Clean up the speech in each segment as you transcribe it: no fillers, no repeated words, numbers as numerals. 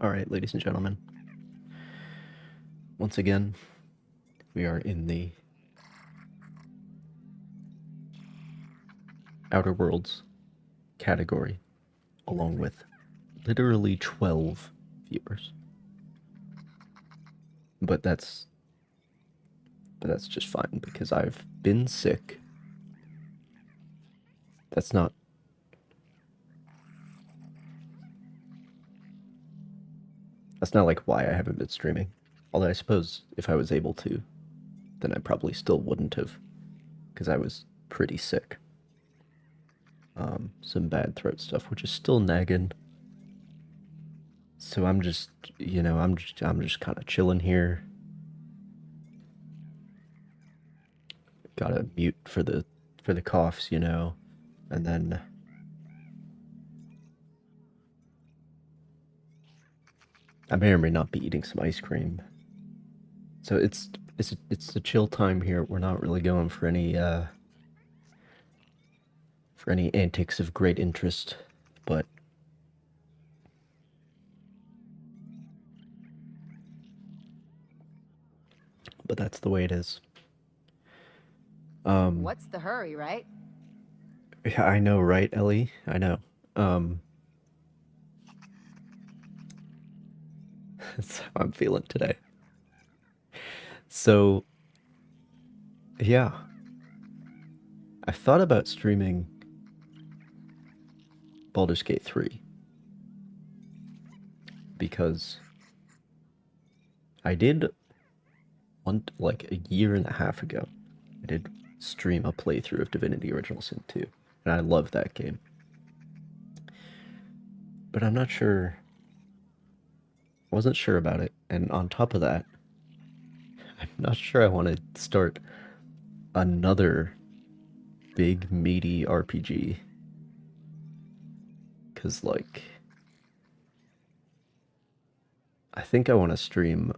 Alright, ladies and gentlemen. Once again, we are in the Outer Worlds category, along with literally 12 viewers. But that's just fine because I've been sick. That's not like why I haven't been streaming. Although I suppose if I was able to, then I probably still wouldn't have, because I was pretty sick. Some bad throat stuff, which is still nagging. So I'm just, I'm just kind of chilling here. Gotta mute for the coughs, and then I may or may not be eating some ice cream. So it's a chill time here. We're not really going for any antics of great interest, but that's the way it is. What's the hurry, right? Yeah, I know, right, Ellie? I know. That's how I'm feeling today. So, yeah. I thought about streaming Baldur's Gate 3 because I did like a year and a half ago. I did stream a playthrough of Divinity Original Sin 2, and I love that game. But I'm not sure. I wasn't sure about it, and on top of that, I'm not sure I want to start another big meaty RPG. Cause like I think I want to stream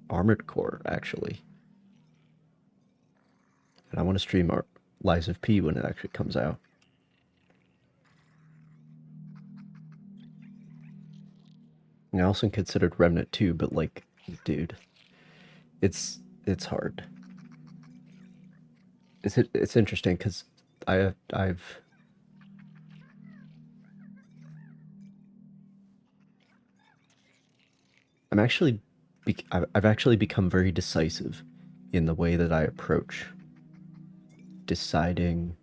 Armored Core actually. And I want to stream Lies of P when it actually comes out. And I also considered Remnant 2, but like, dude, it's hard. It's interesting because I've I've actually become very decisive in the way that I approach deciding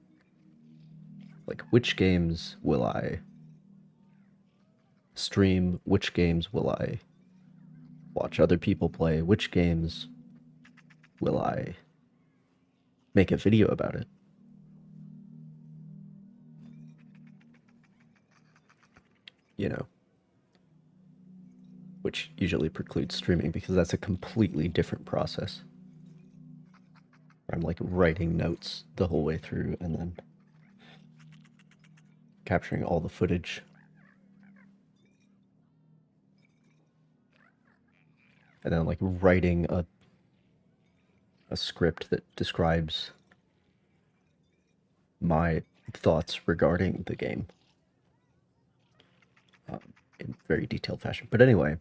like which games will I stream, which games will I watch other people play, which games will I make a video about it. You know, which usually precludes streaming because that's a completely different process. I'm like writing notes the whole way through and then capturing all the footage. And then like writing a script that describes my thoughts regarding the game in very detailed fashion. But anyway,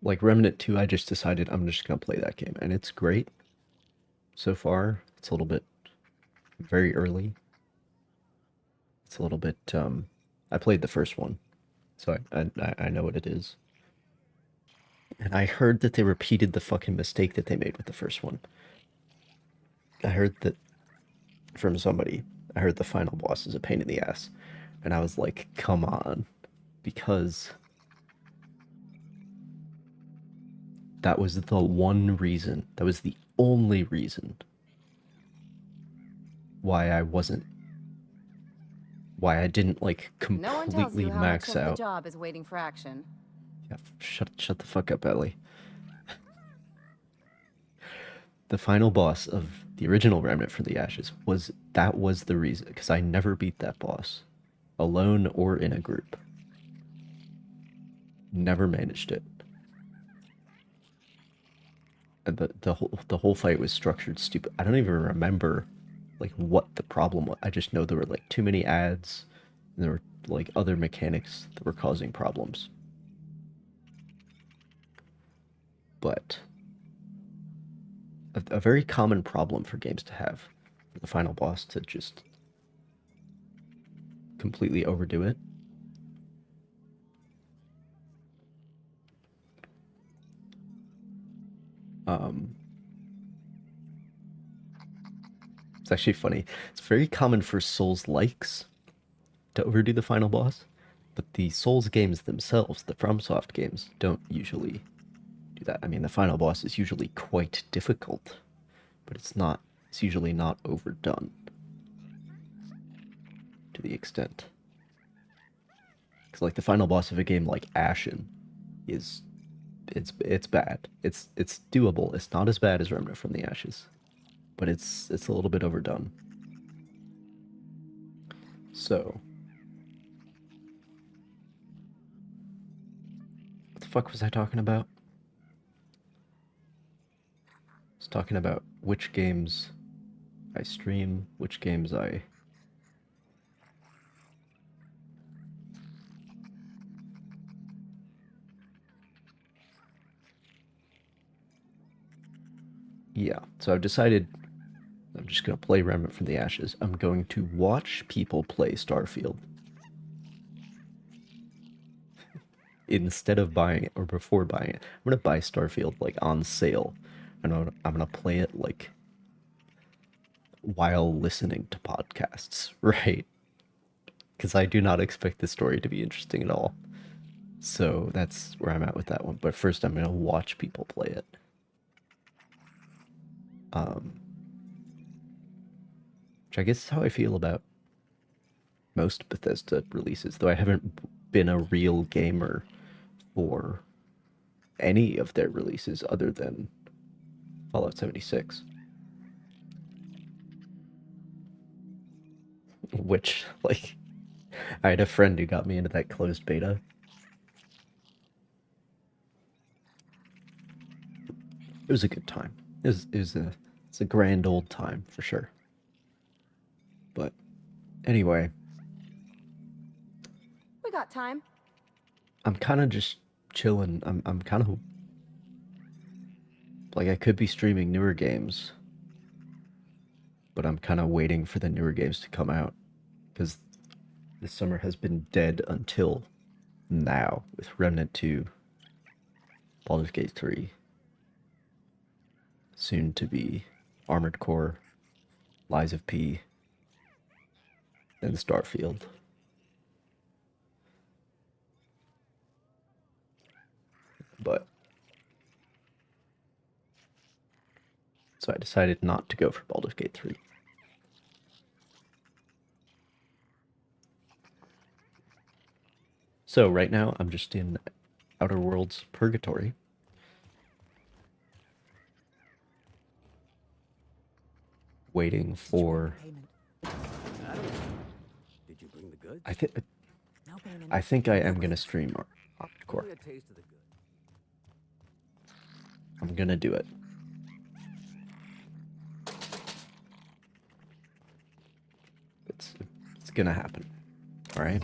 like Remnant 2, I just decided I'm just gonna play that game, and it's great so far. It's a little bit very early. It's a little bit. I played the first one, so I know what it is. And I heard that they repeated the fucking mistake that they made with the first one. I heard that from somebody. I heard the final boss is a pain in the ass, and I was like, come on, because that was the one reason. That was the only reason why I didn't like No one tells you completely how much max of the out. job is waiting for action. Yeah, shut the fuck up, Ellie. The final boss of the original Remnant from the Ashes was the reason, because I never beat that boss, alone or in a group. Never managed it. And the whole fight was structured stupid. I don't even remember like what the problem was. I just know there were like too many ads, and there were like other mechanics that were causing problems. But a very common problem for games to have, for the final boss to just completely overdo it. Um, it's actually funny. It's very common for Souls likes to overdo the final boss, but the Souls games themselves, the FromSoft games, don't usually do that. I mean, the final boss is usually quite difficult, but it's usually not overdone to the extent. Because like the final boss of a game like Ashen is it's bad. It's doable. It's not as bad as Remnant from the Ashes, but it's a little bit overdone. So, what the fuck was I talking about? I was talking about which games I stream, which games I. Yeah, so I've decided I'm just gonna play Remnant from the Ashes. I'm going to watch people play Starfield instead of buying it or before buying it. I'm gonna buy Starfield like on sale, and I'm gonna play it like while listening to podcasts, right? Because I do not expect the story to be interesting at all. So that's where I'm at with that one. But first, I'm gonna watch people play it. Um, which I guess is how I feel about most Bethesda releases, though I haven't been a real gamer for any of their releases other than Fallout 76, which, like, I had a friend who got me into that closed beta. It was a good time. It's a grand old time for sure. But anyway, We got time. I'm kind of just chilling. I'm kind of like I could be streaming newer games, but I'm kind of waiting for the newer games to come out because this summer has been dead until now with Remnant 2, Baldur's Gate 3, soon to be Armored Core, Lies of P, and Starfield. But so I decided not to go for Baldur's Gate 3. So right now I'm just in Outer Worlds Purgatory. Waiting for Did you bring the goods? I think I am gonna stream Armored Core. A taste of the good. I'm gonna do it. It's it's gonna happen. All right.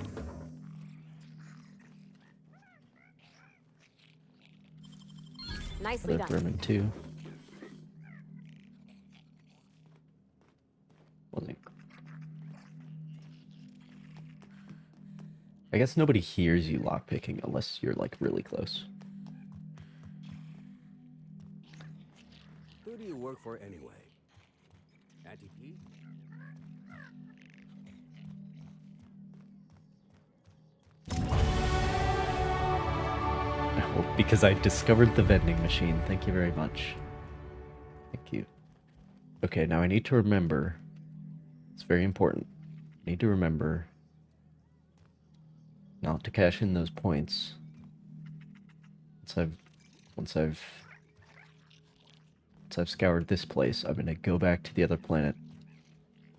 Nicely done. Remnant 2. Wasn't. I guess nobody hears you lockpicking unless you're like really close. Who do you work for anyway? Auntie P? Oh, because I discovered the vending machine. Thank you very much. Thank you. Okay, now I need to remember. It's very important. I need to remember not to cash in those points. Once I've scoured this place, I'm gonna go back to the other planet,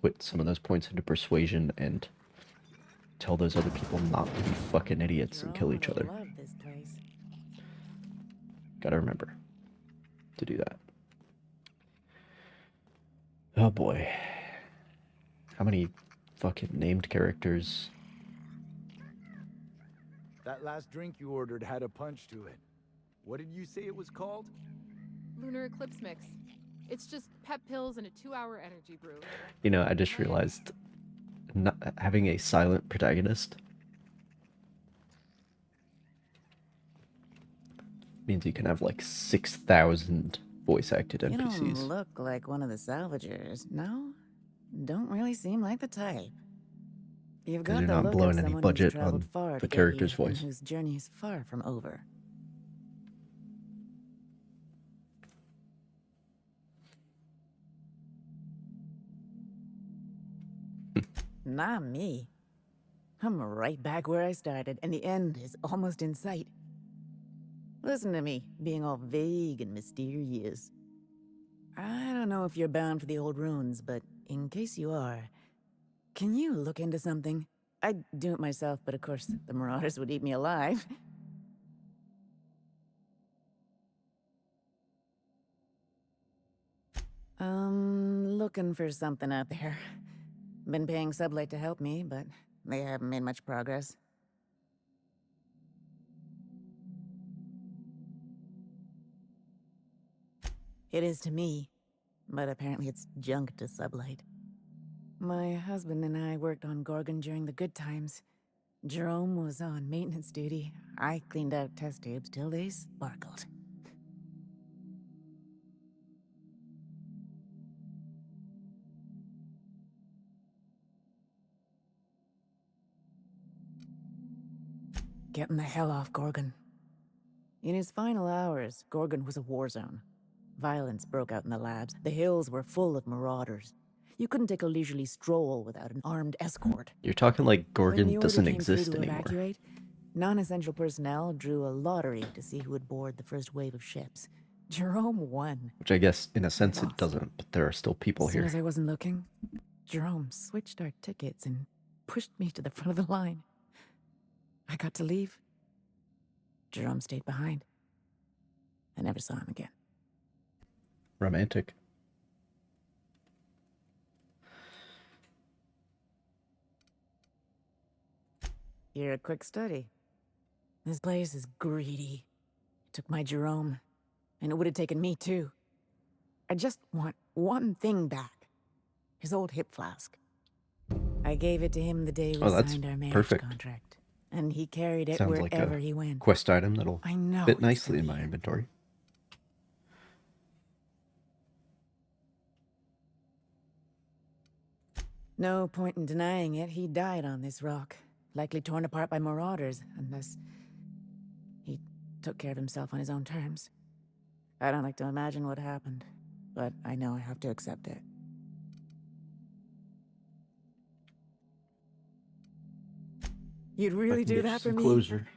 put some of those points into persuasion, and tell those other people not to be fucking idiots and kill each other. Love this place. Gotta remember to do that. Oh boy. How many fucking named characters? That last drink you ordered had a punch to it. What did you say it was called? Lunar Eclipse Mix. It's just pep pills and a 2-hour energy brew. You know, I just realized not having a silent protagonist means you can have like 6,000 voice acted You don't NPCs. look like one of the salvagers, no? Don't really seem like the type. You've 'Cause got you're the not look blowing of any someone budget who's traveled on far the to get character's here and voice. whose journey is far from over. Not me. I'm right back where I started, and the end is almost in sight. Listen to me, being all vague and mysterious. I don't know if you're bound for the old ruins, but in case you are, can you look into something? I'd do it myself, but of course, the Marauders would eat me alive. Looking for something out there. Been paying Sublight to help me, but they haven't made much progress. It is to me, but apparently it's junk to Sublight. My husband and I worked on Gorgon during the good times. Jerome was on maintenance duty. I cleaned out test tubes till they sparkled. Getting the hell off Gorgon. In his final hours, Gorgon was a war zone. Violence broke out in the labs. The hills were full of marauders. You couldn't take a leisurely stroll without an armed escort. You're talking like When Gorgon the order doesn't came through exist to anymore. evacuate, non-essential personnel drew a lottery to see who would board the first wave of ships. Jerome won. Which I guess, in a sense, it Lost. doesn't, but there are still people As soon here. as I wasn't looking, Jerome switched our tickets and pushed me to the front of the line. I got to leave. Jerome stayed behind. I never saw him again. Romantic. You're a quick study. This place is greedy. It took my Jerome, and it would have taken me too. I just want one thing back. His old hip flask. I gave it to him the day we Oh, that's signed our marriage perfect. contract. And he carried it Sounds like wherever a he went. quest item that'll I know fit it's nicely in my familiar. inventory. No point in denying it, he died on this rock. Likely torn apart by marauders, unless he took care of himself on his own terms. I don't like to imagine what happened, but I know I have to accept it. You'd really do that for me? Closure.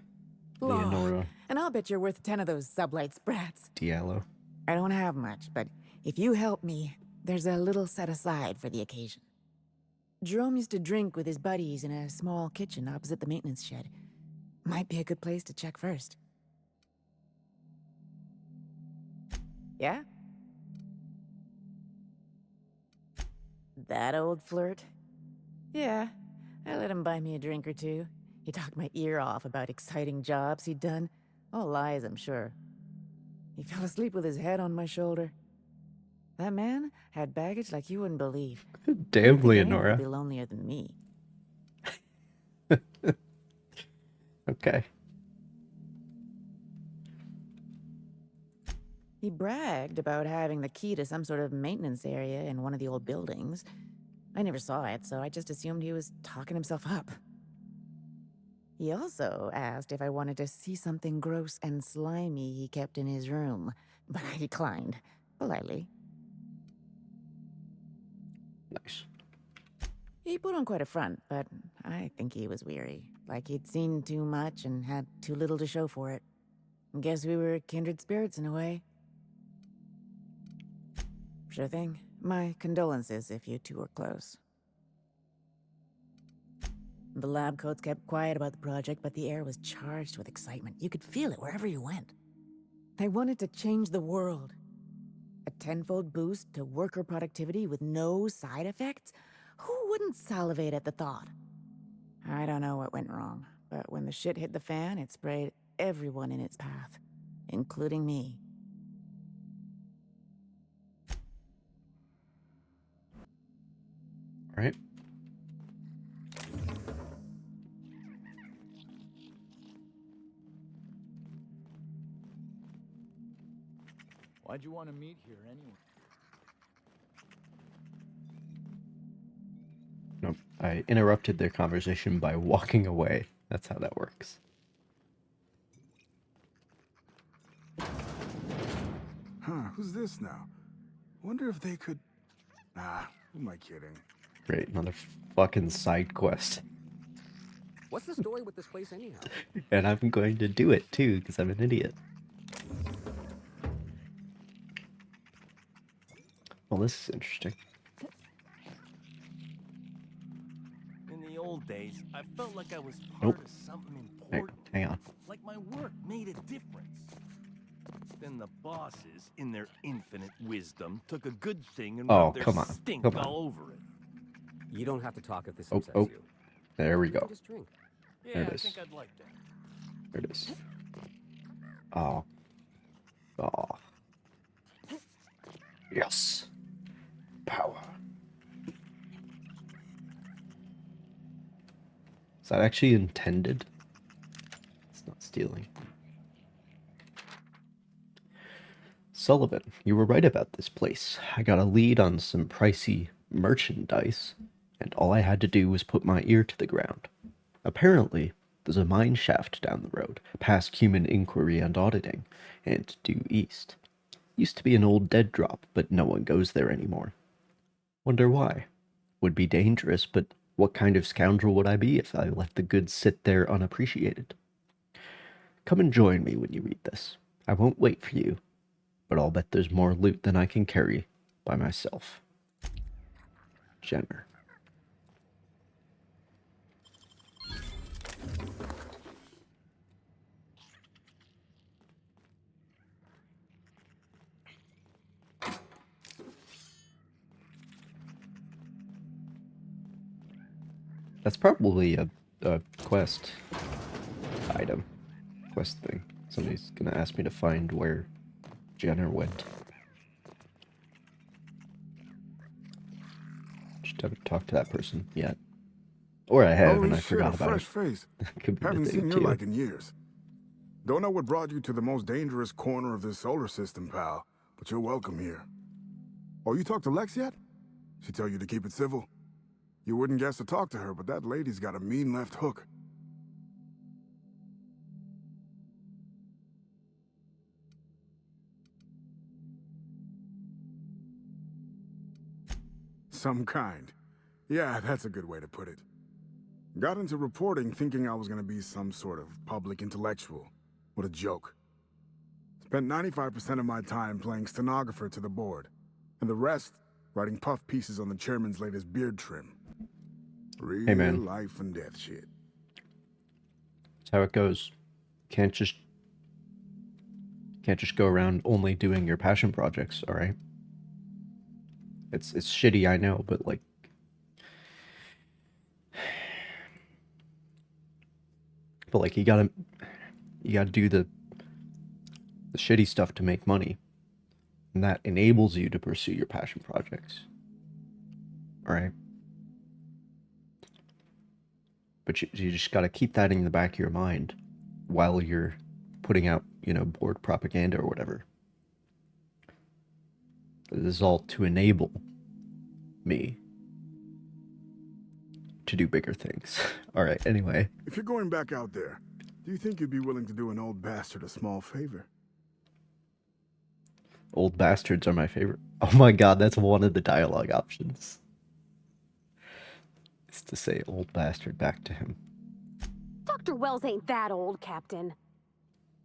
Law. Leonora And I'll bet you're worth 10 of those sublight sprats. Diallo. I don't have much, but if you help me, there's a little set aside for the occasion. Jerome used to drink with his buddies in a small kitchen opposite the maintenance shed. Might be a good place to check first. Yeah? That old flirt? Yeah, I let him buy me a drink or two. He talked my ear off about exciting jobs he'd done. All lies, I'm sure. He fell asleep with his head on my shoulder. That man had baggage like you wouldn't believe. I Damn, don't think anyone could Leonora. be lonelier than me. Okay. He bragged about having the key to some sort of maintenance area in one of the old buildings. I never saw it, so I just assumed he was talking himself up. He also asked if I wanted to see something gross and slimy he kept in his room, but I declined, politely. Nice. He put on quite a front, but I think he was weary, like he'd seen too much and had too little to show for it. Guess we were kindred spirits in a way. Sure thing. My condolences if you two were close. The lab coats kept quiet about the project, but the air was charged with excitement. You could feel it wherever you went. They wanted to change the world. A tenfold boost to worker productivity with no side effects? Who wouldn't salivate at the thought? I don't know what went wrong, but when the shit hit the fan, it sprayed everyone in its path, including me. All right. Why'd you want to meet here anyway? Nope. I interrupted their conversation by walking away. That's how that works. Huh, who's this now? Wonder if they could... Nah, who am I kidding? Great, another fucking side quest. What's the story with this place anyhow? And I'm going to do it too, because I'm an idiot. Well, this is interesting. In the old days, I felt like I was part Nope. of something Hey, important. hang on. Like my work made a difference. Then the bosses, in their infinite wisdom, took a good thing and Oh, rubbed their come on. stink Come on. all over it. You don't have to talk if this Oh, upsets oh. you. There we You can go. just drink. Yeah, There it I is. think I'd like that. There it is. Oh. Oh. Yes. Power. Is that actually intended? It's not stealing. Sullivan, you were right about this place. I got a lead on some pricey merchandise, and all I had to do was put my ear to the ground. Apparently, there's a mine shaft down the road, past human inquiry and auditing, and due east. Used to be an old dead drop, but no one goes there anymore. Wonder why? Would be dangerous, but what kind of scoundrel would I be if I let the goods sit there unappreciated? Come and join me when you read this. I won't wait for you, but I'll bet there's more loot than I can carry by myself. Jenner. That's probably a quest item. Quest thing. Somebody's gonna ask me to find where Jenner went. Just haven't talked to that person yet. Or I have Holy and I shit, forgot a about fresh it. face. Could be the Haven't thing seen your too. like in years. Don't know what brought you to the most dangerous corner of this solar system, pal, but you're welcome here. Oh, you talked to Lex yet? She tell you to keep it civil? You wouldn't guess to talk to her, but that lady's got a mean left hook. Some kind. Yeah, that's a good way to put it. Got into reporting thinking I was gonna be some sort of public intellectual. What a joke. Spent 95% of my time playing stenographer to the board, and the rest writing puff pieces on the chairman's latest beard trim. Real Hey, man. life and death shit. That's how it goes. Can't just go around only doing your passion projects, alright? It's shitty, I know, but like you gotta do the shitty stuff to make money. And that enables you to pursue your passion projects. Alright? But you just gotta keep that in the back of your mind while you're putting out, board propaganda or whatever. This is all to enable me to do bigger things. Alright, anyway. If you're going back out there, do you think you'd be willing to do an old bastard a small favor? Old bastards are my favorite. Oh my god, that's one of the dialogue options. It's to say old bastard back to him. Dr. Wells ain't that old, Captain.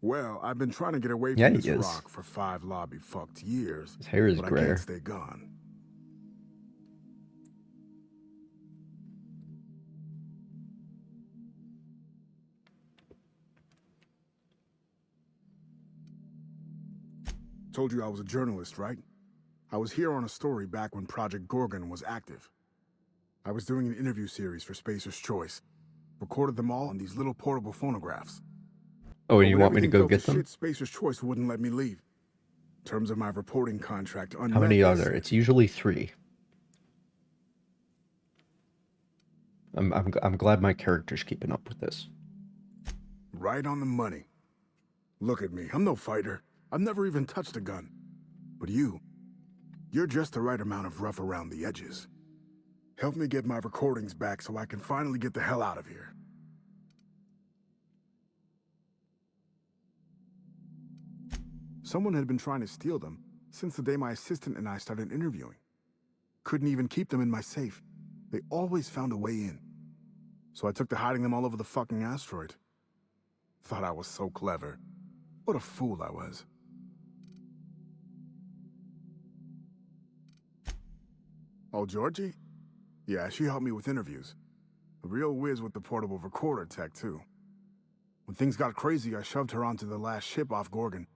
Well, I've been trying to get away Yeah, from he this is. rock for 5 lobby-fucked years, His hair is but I grayer. can't stay gone. Told you I was a journalist, right? I was here on a story back when Project Gorgon was active. I was doing an interview series for Spacer's Choice. Recorded them all on these little portable phonographs. Oh, But and you when want me to everything go fell get them? shit, Spacer's Choice wouldn't let me leave. Terms of my reporting contract unmet. How many they are there? said. It's usually 3. I'm glad my character's keeping up with this. Right on the money. Look at me. I'm no fighter. I've never even touched a gun. But you're just the right amount of rough around the edges. Help me get my recordings back so I can finally get the hell out of here. Someone had been trying to steal them since the day my assistant and I started interviewing. Couldn't even keep them in my safe. They always found a way in. So I took to hiding them all over the fucking asteroid. Thought I was so clever. What a fool I was. Oh, Georgie? Yeah, she helped me with interviews. A real whiz with the portable recorder tech, too. When things got crazy, I shoved her onto the last ship off Gorgon.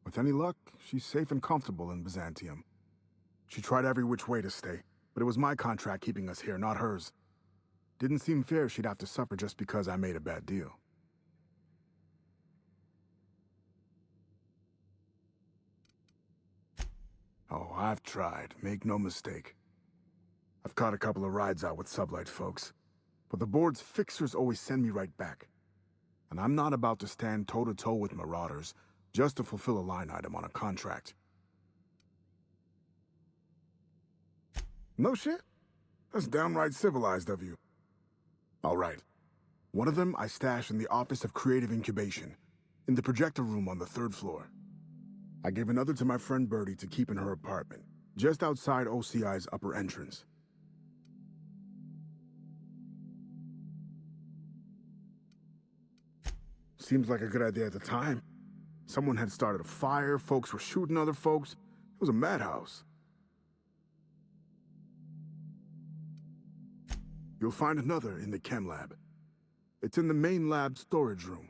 With any luck, she's safe and comfortable in Byzantium. She tried every which way to stay, but it was my contract keeping us here, not hers. Didn't seem fair she'd have to suffer just because I made a bad deal. Oh, I've tried, make no mistake. I've caught a couple of rides out with sublight folks, but the board's fixers always send me right back. And I'm not about to stand toe-to-toe with marauders just to fulfill a line item on a contract. No shit? That's downright civilized of you. All right. One of them I stash in the Office of Creative Incubation, in the projector room on the 3rd floor. I gave another to my friend Birdie to keep in her apartment, just outside OCI's upper entrance. Seems like a good idea at the time. Someone had started a fire, folks were shooting other folks. It was a madhouse. You'll find another in the chem lab. It's in the main lab storage room.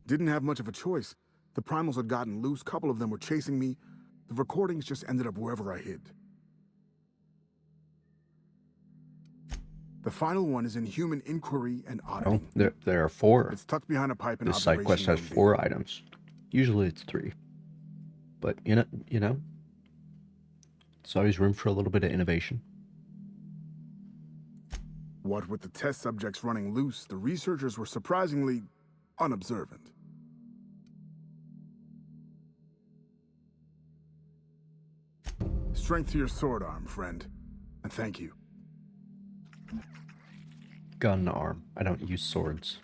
Didn't have much of a choice. The primals had gotten loose, couple of them were chasing me. The recordings just ended up wherever I hid. The final one is in human inquiry and Oh, auditing. there are 4. It's tucked behind a pipe in This side quest has observation 4 items. Usually it's 3. But, you know, there's always room for a little bit of innovation. What with the test subjects running loose, the researchers were surprisingly unobservant. Strength to your sword arm, friend. And thank you. Gun arm. I don't use swords.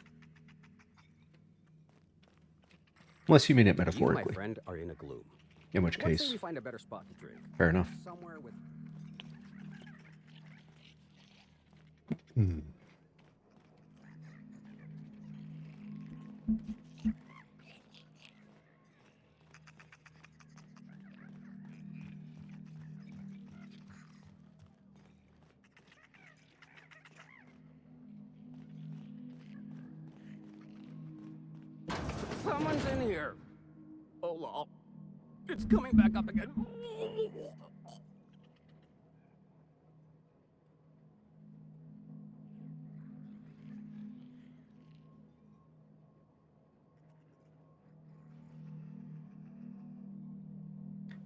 Unless you mean it You, my metaphorically. friend, are in a gloom. In which Let's say case, we find a better spot to drink. fair enough. Somewhere with... Someone's in here. Oh, lol. It's coming back up again.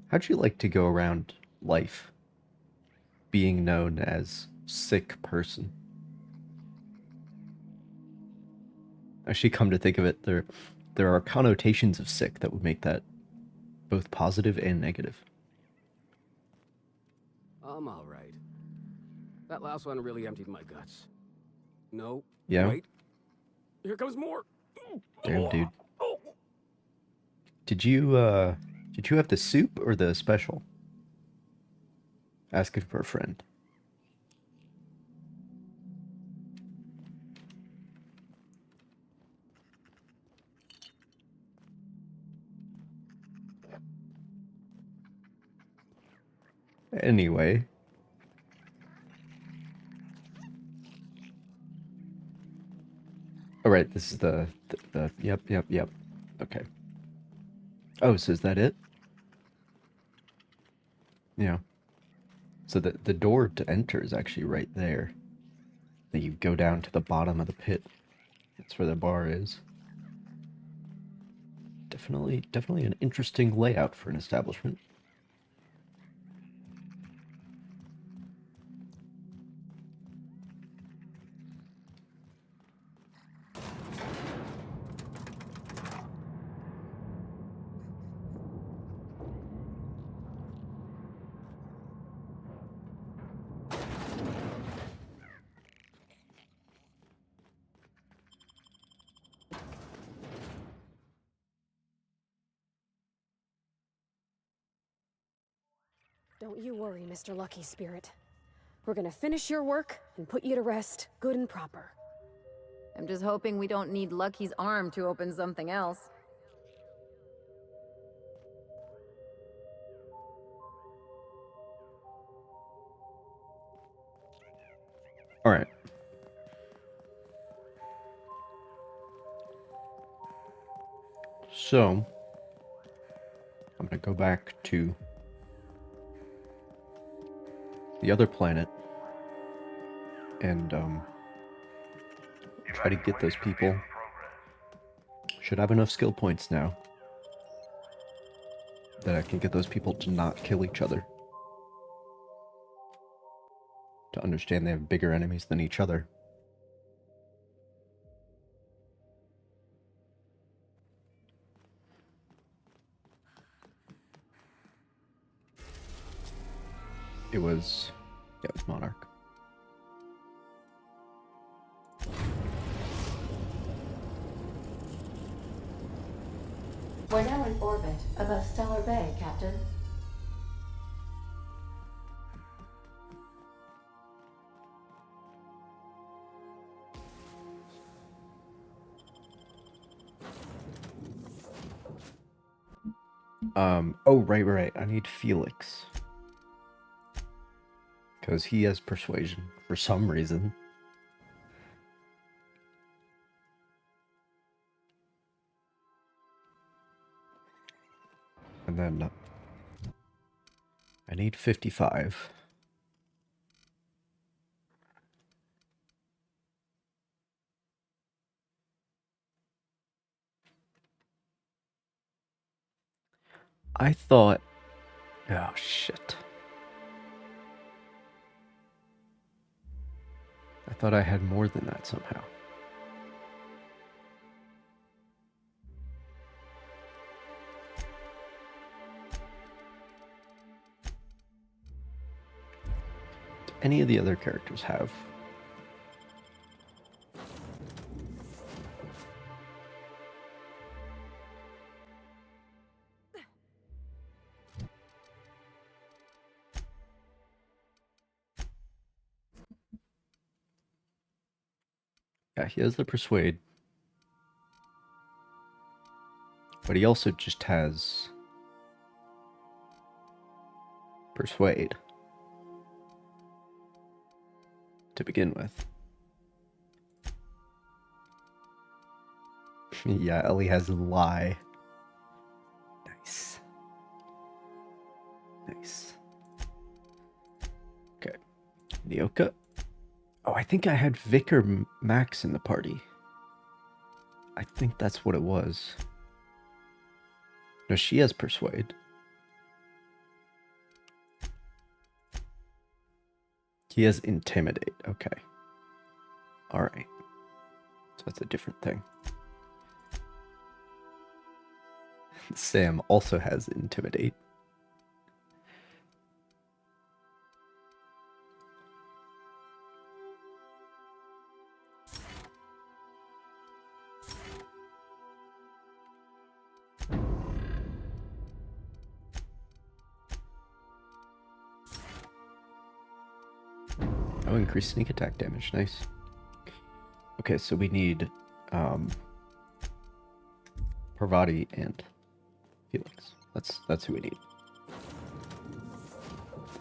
How'd you like to go around life being known as sick person? Actually, come to think of it, there are connotations of sick that would make that both positive and negative. I'm all right. That last one really emptied my guts. No. Yeah? Wait. Here comes more. Damn, dude. Did you have the soup or the special? Asking for a friend. Anyway. All right, this is the yep. Okay. Oh, so is that it? Yeah. So the door to enter is actually right there. Then you go down to the bottom of the pit. That's where the bar is. Definitely an interesting layout for an establishment. Don't you worry, Mr. Lucky Spirit. We're gonna finish your work and put you to rest, good and proper. I'm just hoping we don't need Lucky's arm to open something else. All right. So, I'm gonna go back to the other planet and try to get those people. Should have enough skill points now that I can get those people to not kill each other. To understand they have bigger enemies than each other. It was Monarch. We're now in orbit above Stellar Bay, Captain. Oh, right. I need Felix. Because he has persuasion for some reason. And then I need 55. I thought... Oh, shit. I thought I had more than that somehow. Do any of the other characters have? Yeah, he has the Persuade. But he also just has Persuade to begin with. Yeah, Ellie has Lie. Nice. Okay. Nyoka. Oh, I think I had Vic or Max in the party. I think that's what it was. No, she has Persuade. He has Intimidate. Okay. Alright. So that's a different thing. Sam also has Intimidate. Oh, increased sneak attack damage. Nice. Okay, so we need Parvati and Felix. That's who we need.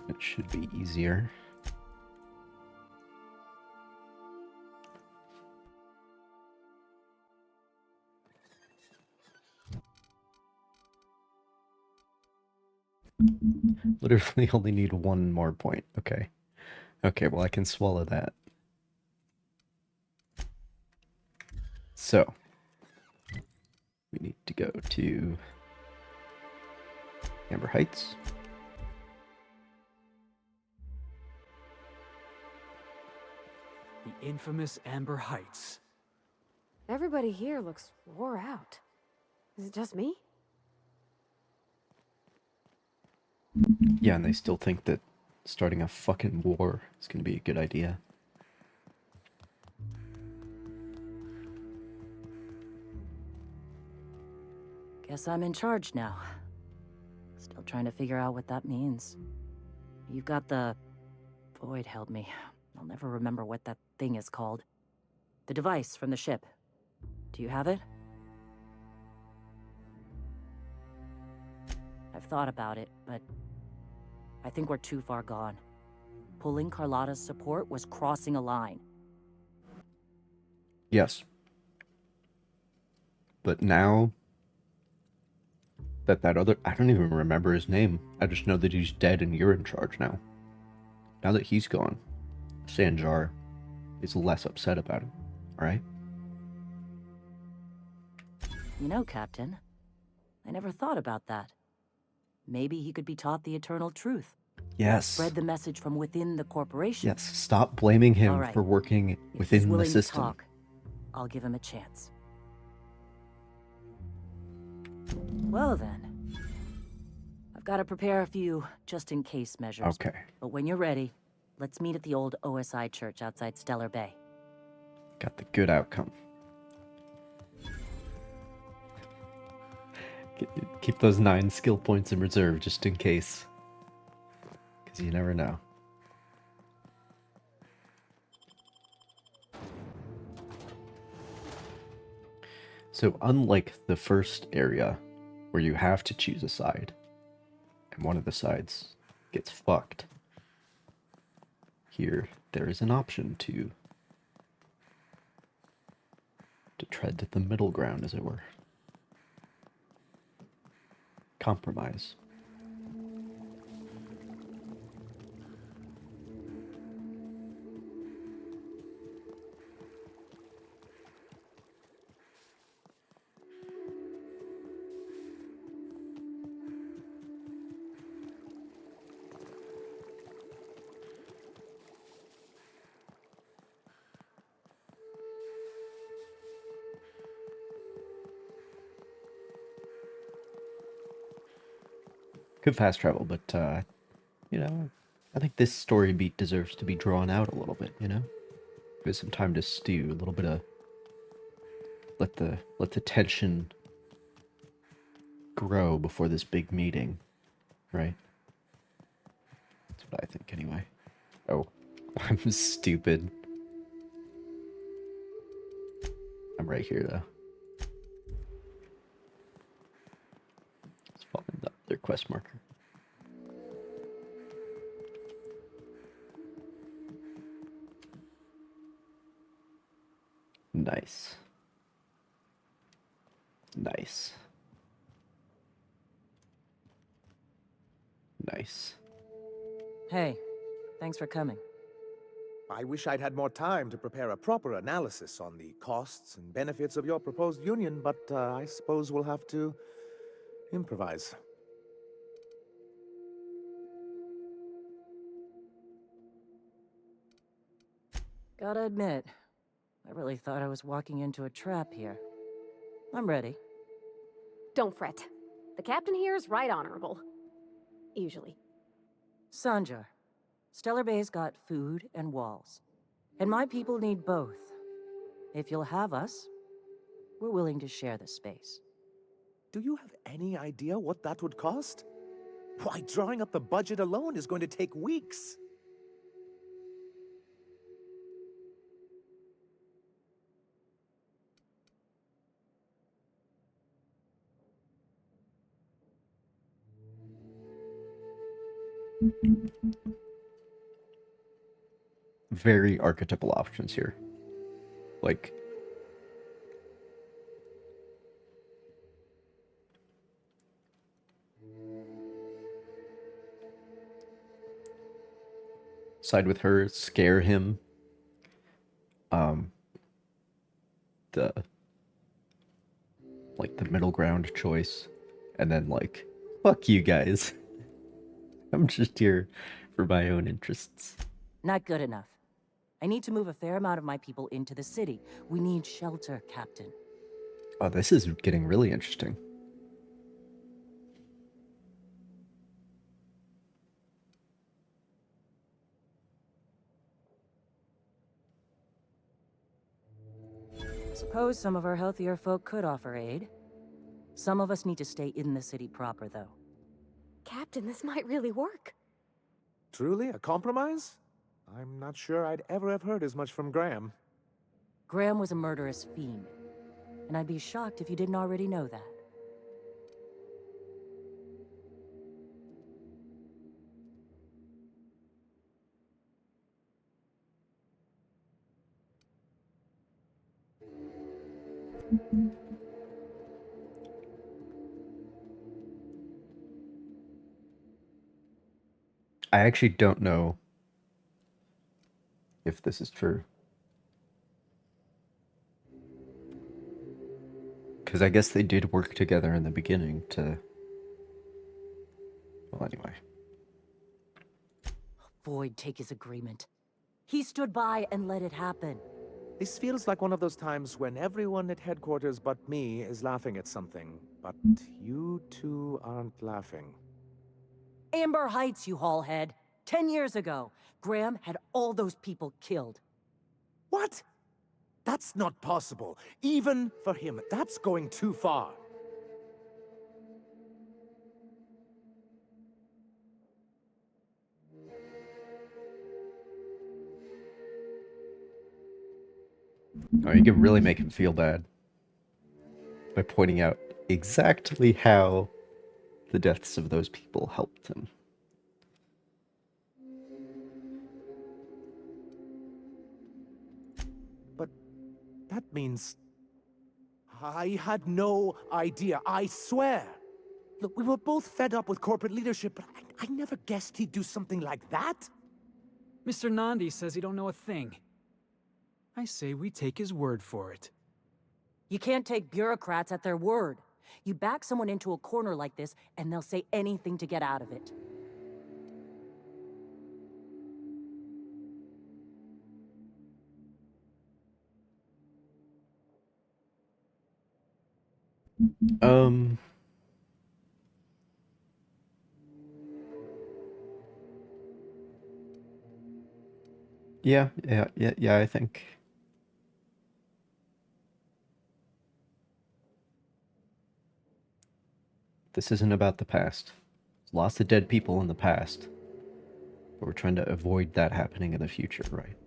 It should be easier. Literally only need one more point. Okay. Okay, well I can swallow that. So, we need to go to Amber Heights. The infamous Amber Heights. Everybody here looks wore out. Is it just me? Yeah, and they still think that starting a fucking war is gonna be a good idea. Guess I'm in charge now. Still trying to figure out what that means. You've got the... Void held me. I'll never remember what that thing is called. The device from the ship. Do you have it? I've thought about it, but I think we're too far gone. Pulling Carlotta's support was crossing a line. Yes. But now that other... I don't even remember his name. I just know that he's dead and you're in charge now. Now that he's gone, Sanjar is less upset about it, alright? You know, Captain, I never thought about that. Maybe he could be taught the eternal truth. Yes. Spread the message from within the corporation. Yes, stop blaming him All right. for working If he's within the willing to system. talk, I'll give him a chance. Well then, I've got to prepare a few just-in-case measures. Okay. But when you're ready, let's meet at the old OSI church outside Stellar Bay. Got the good outcome. Keep those 9 skill points in reserve just in case. Because you never know. So unlike the first area, where you have to choose a side, and one of the sides gets fucked, here there is an option to tread the middle ground, as it were. Compromise. Could fast travel, but, you know, I think this story beat deserves to be drawn out a little bit, you know? Give some time to stew, a little bit of... Let the tension grow before this big meeting, right? That's what I think, anyway. Oh, I'm stupid. I'm right here, though. Let's follow the other quest marker. Nice. Nice. Nice. Hey, thanks for coming. I wish I'd had more time to prepare a proper analysis on the costs and benefits of your proposed union, but I suppose we'll have to improvise. Gotta admit, I really thought I was walking into a trap here. I'm ready. Don't fret. The captain here is right honorable. Usually. Sanjar, Stellar Bay's got food and walls. And my people need both. If you'll have us, we're willing to share the space. Do you have any idea what that would cost? Why, drawing up the budget alone is going to take weeks. Very archetypal options here. Like, side with her, scare him. The like the middle ground choice, and then like, fuck you guys. I'm just here for my own interests. Not good enough. I need to move a fair amount of my people into the city. We need shelter, Captain. Oh, this is getting really interesting. Suppose some of our healthier folk could offer aid. Some of us need to stay in the city proper, though. Captain, this might really work. Truly, a compromise? I'm not sure I'd ever have heard as much from Graham. Graham was a murderous fiend, and I'd be shocked if you didn't already know that. I actually don't know if this is true. Because I guess they did work together in the beginning to... Well, anyway. Void take his agreement. He stood by and let it happen. This feels like one of those times when everyone at headquarters but me is laughing at something, but you two aren't laughing. Amber Heights, you haulhead. 10 years ago, Graham had all those people killed. What? That's not possible. Even for him, that's going too far. Oh, you can really make him feel bad by pointing out exactly how the deaths of those people helped him. But that means... I had no idea, I swear. Look, we were both fed up with corporate leadership, but I never guessed he'd do something like that. Mr. Nandi says he don't know a thing. I say we take his word for it. You can't take bureaucrats at their word. You back someone into a corner like this, and they'll say anything to get out of it. Yeah, I think. This isn't about the past. There's lots of dead people in the past. But we're trying to avoid that happening in the future, right?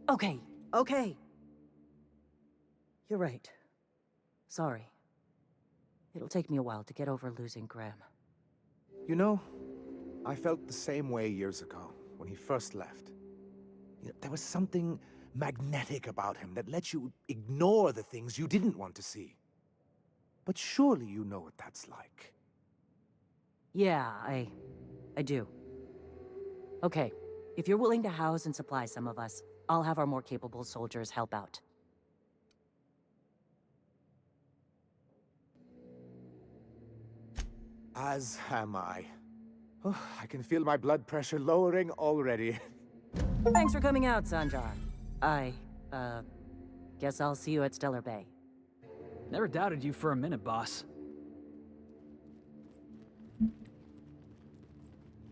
Okay. You're right. Sorry. It'll take me a while to get over losing Graham. You know, I felt the same way years ago, when he first left. You know, there was something magnetic about him that let you ignore the things you didn't want to see. But surely you know what that's like. Yeah, I do. Okay, if you're willing to house and supply some of us, I'll have our more capable soldiers help out. As am I. Oh, I can feel my blood pressure lowering already. Thanks for coming out, Sanjar. Guess I'll see you at Stellar Bay. Never doubted you for a minute, boss.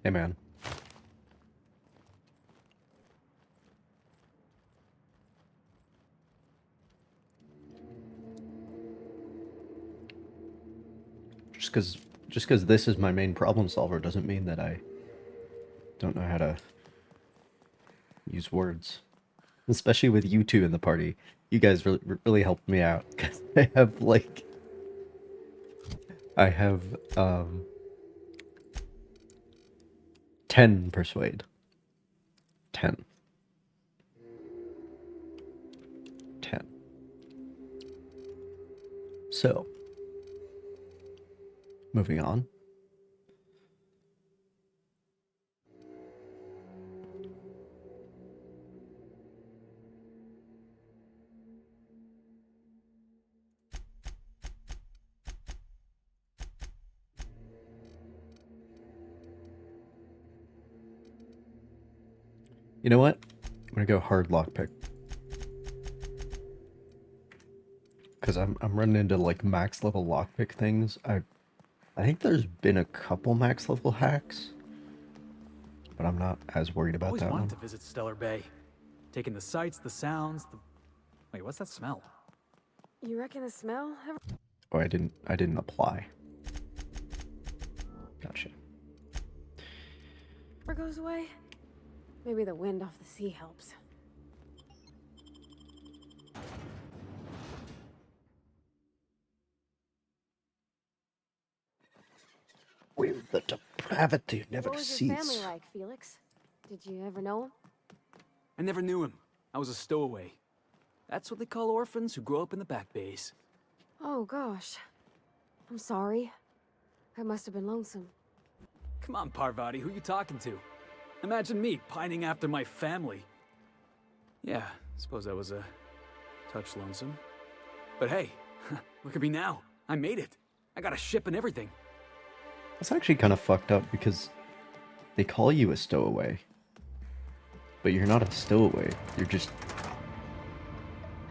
Hey, man. Just because this is my main problem solver doesn't mean that I don't know how to use words. Especially with you two in the party. You guys really helped me out, because I have 10 persuade. 10. So, moving on. You know what? I'm gonna go hard lockpick. Because I'm running into like max level lockpick things. I think there's been a couple max level hacks, but I'm not as worried about Always that wanted one. to visit Stellar Bay. Taking the sights, the sounds, the... Wait, what's that smell? You reckon the smell ever Oh, I didn't apply. Gotcha. goes away? Maybe the wind off the sea helps. Where the depravity never What was your family cease. like, Felix? Did you ever know him? I never knew him. I was a stowaway. That's what they call orphans who grow up in the back bays. Oh, gosh. I'm sorry. I must have been lonesome. Come on, Parvati, who you talking to? Imagine me pining after my family. Yeah, suppose I was a touch lonesome. But hey, look at me now. I made it. I got a ship and everything. That's actually kind of fucked up because they call you a stowaway. But you're not a stowaway. You're just...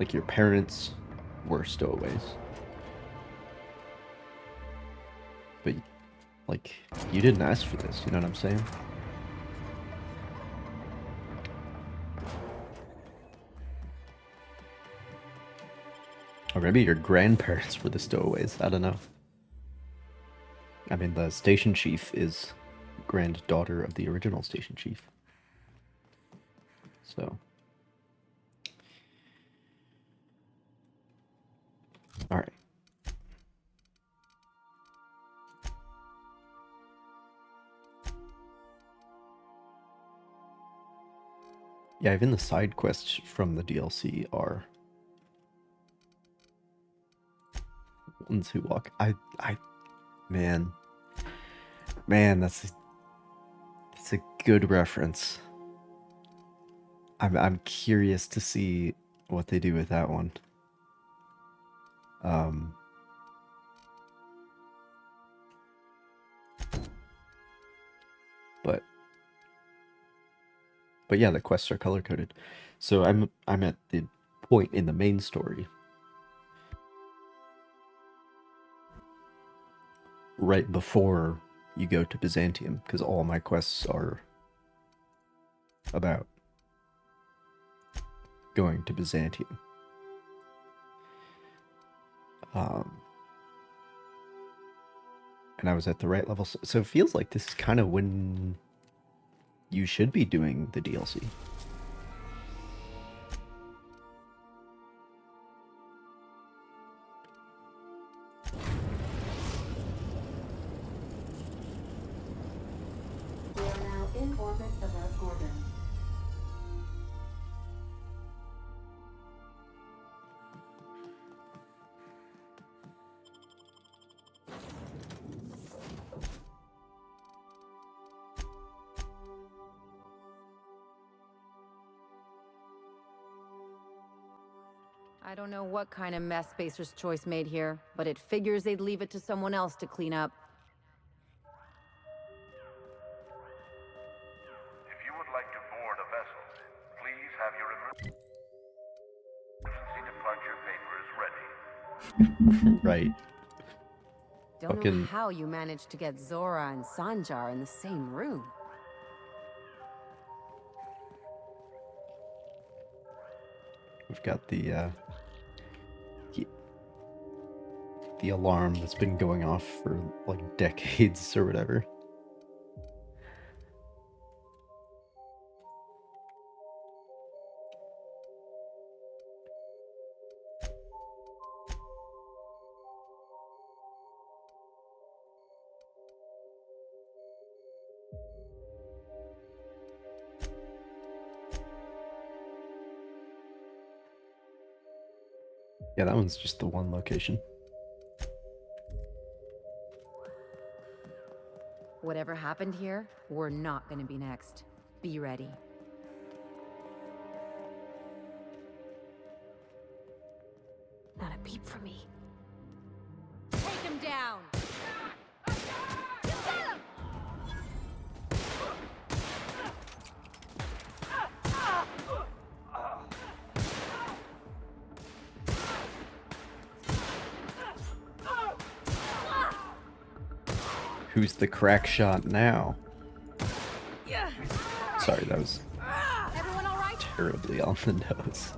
like your parents were stowaways. But, like, you didn't ask for this, you know what I'm saying? Or maybe your grandparents were the stowaways, I don't know. I mean, the station chief is granddaughter of the original station chief. So. Alright. Yeah, even the side quests from the DLC are ones who walk. Man, that's a good reference. I'm curious to see what they do with that one. But yeah, the quests are color coded. So I'm at the point in the main story right before you go to Byzantium, because all my quests are about going to Byzantium. And I was at the right level, so it feels like this is kind of when you should be doing the DLC. We are now in orbit above Gordon. I don't know what kind of mess Spacer's Choice made here, but it figures they'd leave it to someone else to clean up. If you would like to board a vessel, please have your emergency departure papers ready. Right. Don't know how you managed to get Zora and Sanjar in the same room. We've got the alarm that's been going off for like decades or whatever. Yeah, that one's just the one location. Whatever happened here, we're not gonna be next. Be ready. Not a peep from me. Take him down! Who's the crack shot now? Sorry, that was Everyone all right? terribly on the nose.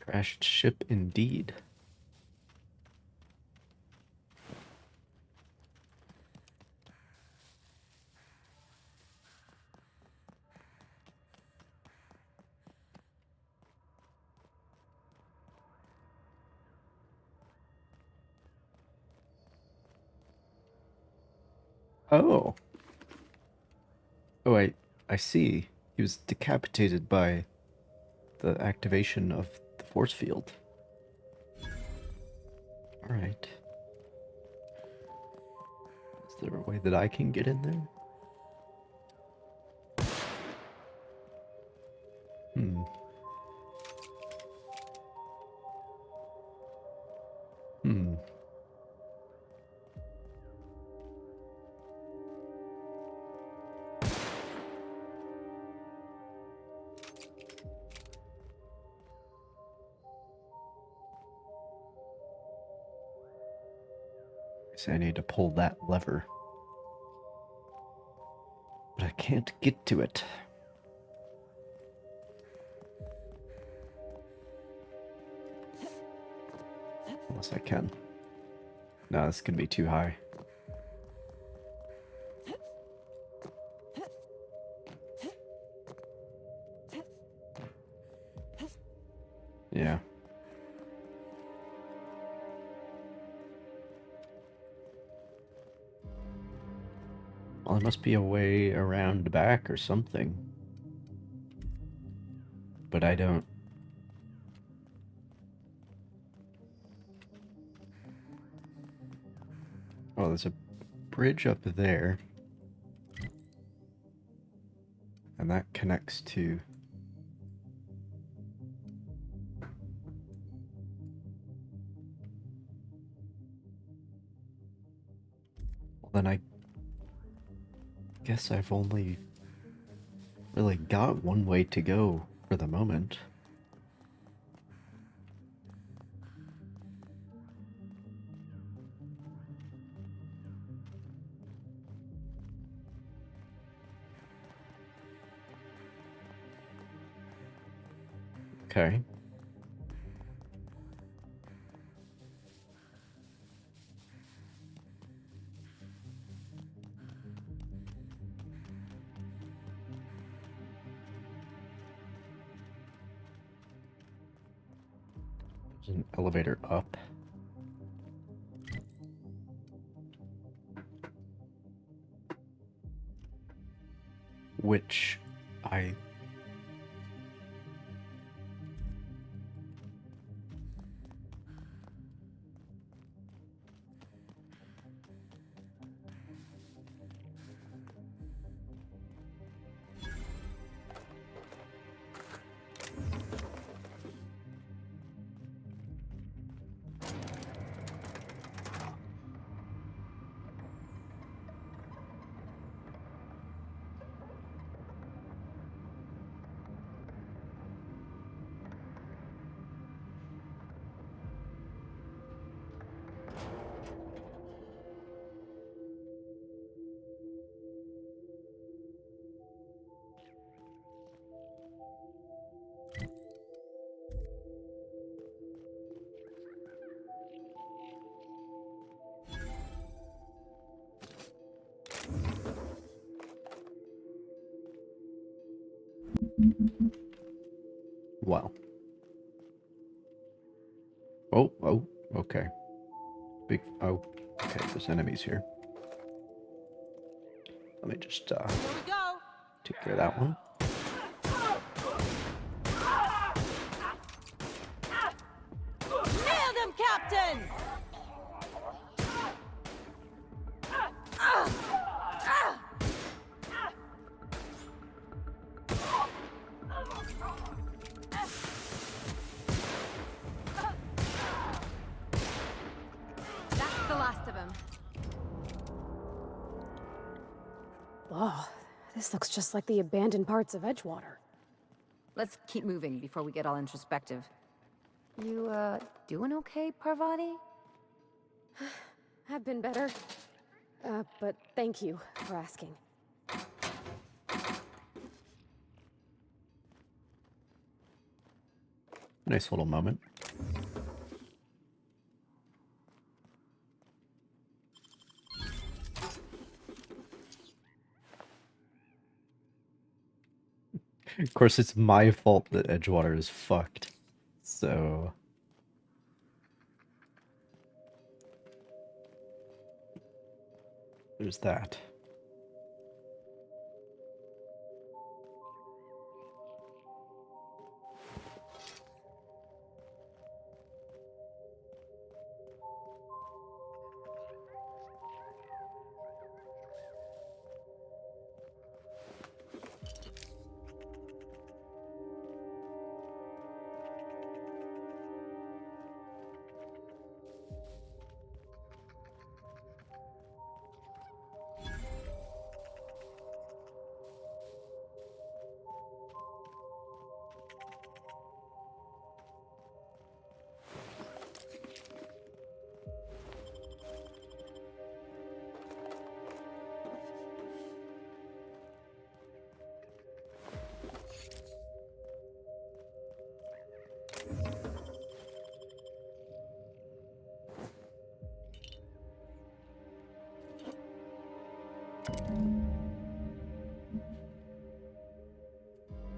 Crashed ship indeed. Oh. Oh, I see. He was decapitated by the activation of the force field. Alright. Is there a way that I can get in there? Hmm. Hmm. Guess I need to pull that lever. But I can't get to it. Unless I can. No, this could be too high. Yeah. Well, there must be a way around back or something. But I don't. Oh, there's a bridge up there. And that connects to... Well, then I guess I've only really got one way to go for the moment. Okay. There's an elevator up. Which I... Wow. Oh, okay. Oh, okay, there's enemies here. Let me just, take care of that one. Nailed him, Captain! That's the last of him. Oh, this looks just like the abandoned parts of Edgewater. Let's keep moving before we get all introspective. You, doing okay, Parvati? Have been better. But thank you for asking. Nice little moment. Of course, it's my fault that Edgewater is fucked. So... there's that.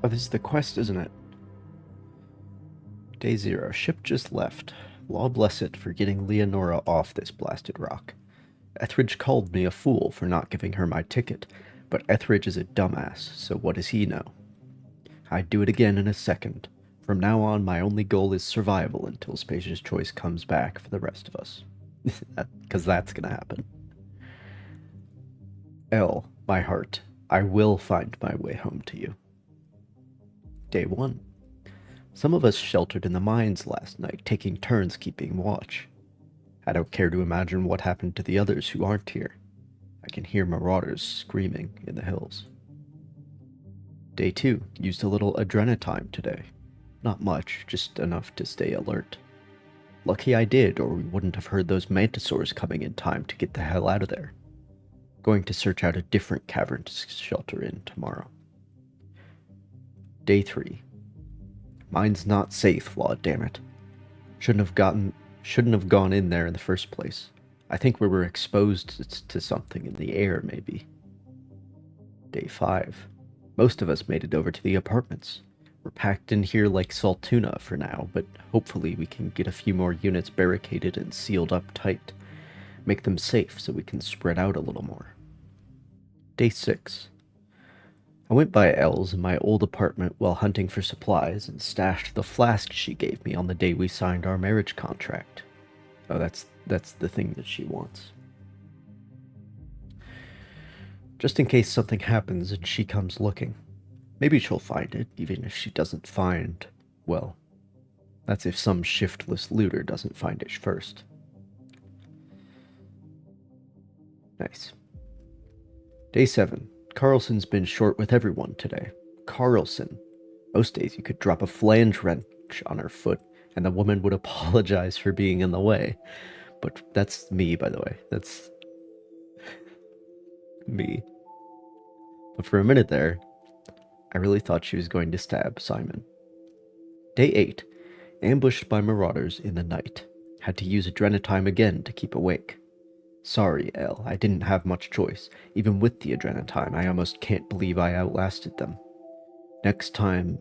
Oh, this is the quest, isn't it? Day 0. Ship just left. Law bless it for getting Leonora off this blasted rock. Etheridge called me a fool for not giving her my ticket, but Etheridge is a dumbass, so what does he know? I'd do it again in a second. From now on, my only goal is survival until Spacious Choice comes back for the rest of us. Because that's gonna happen. L, my heart, I will find my way home to you. Day 1. Some of us sheltered in the mines last night, taking turns keeping watch. I don't care to imagine what happened to the others who aren't here. I can hear marauders screaming in the hills. Day 2. Used a little adrenatime today. Not much, just enough to stay alert. Lucky I did, or we wouldn't have heard those mantisaurs coming in time to get the hell out of there. Going to search out a different cavern to shelter in tomorrow. Day 3. Mine's not safe, Law, damn it. Shouldn't have gone in there in the first place. I think we were exposed to something in the air, maybe. Day 5. Most of us made it over to the apartments. We're packed in here like Saltuna for now, but hopefully we can get a few more units barricaded and sealed up tight. Make them safe so we can spread out a little more. Day 6. I went by Elle's in my old apartment while hunting for supplies and stashed the flask she gave me on the day we signed our marriage contract. Oh, that's the thing that she wants. Just in case something happens and she comes looking. Maybe she'll find it, even if she doesn't find... well, that's if some shiftless looter doesn't find it first. Nice. Day 7. Carlson's been short with everyone today. Carlson. Most days you could drop a flange wrench on her foot and the woman would apologize for being in the way. But that's me, by the way. That's me. But for a minute there, I really thought she was going to stab Simon. Day 8. Ambushed by marauders in the night. Had to use adrenatime again to keep awake. Sorry, Elle, I didn't have much choice. Even with the adrenatime, I almost can't believe I outlasted them. Next time...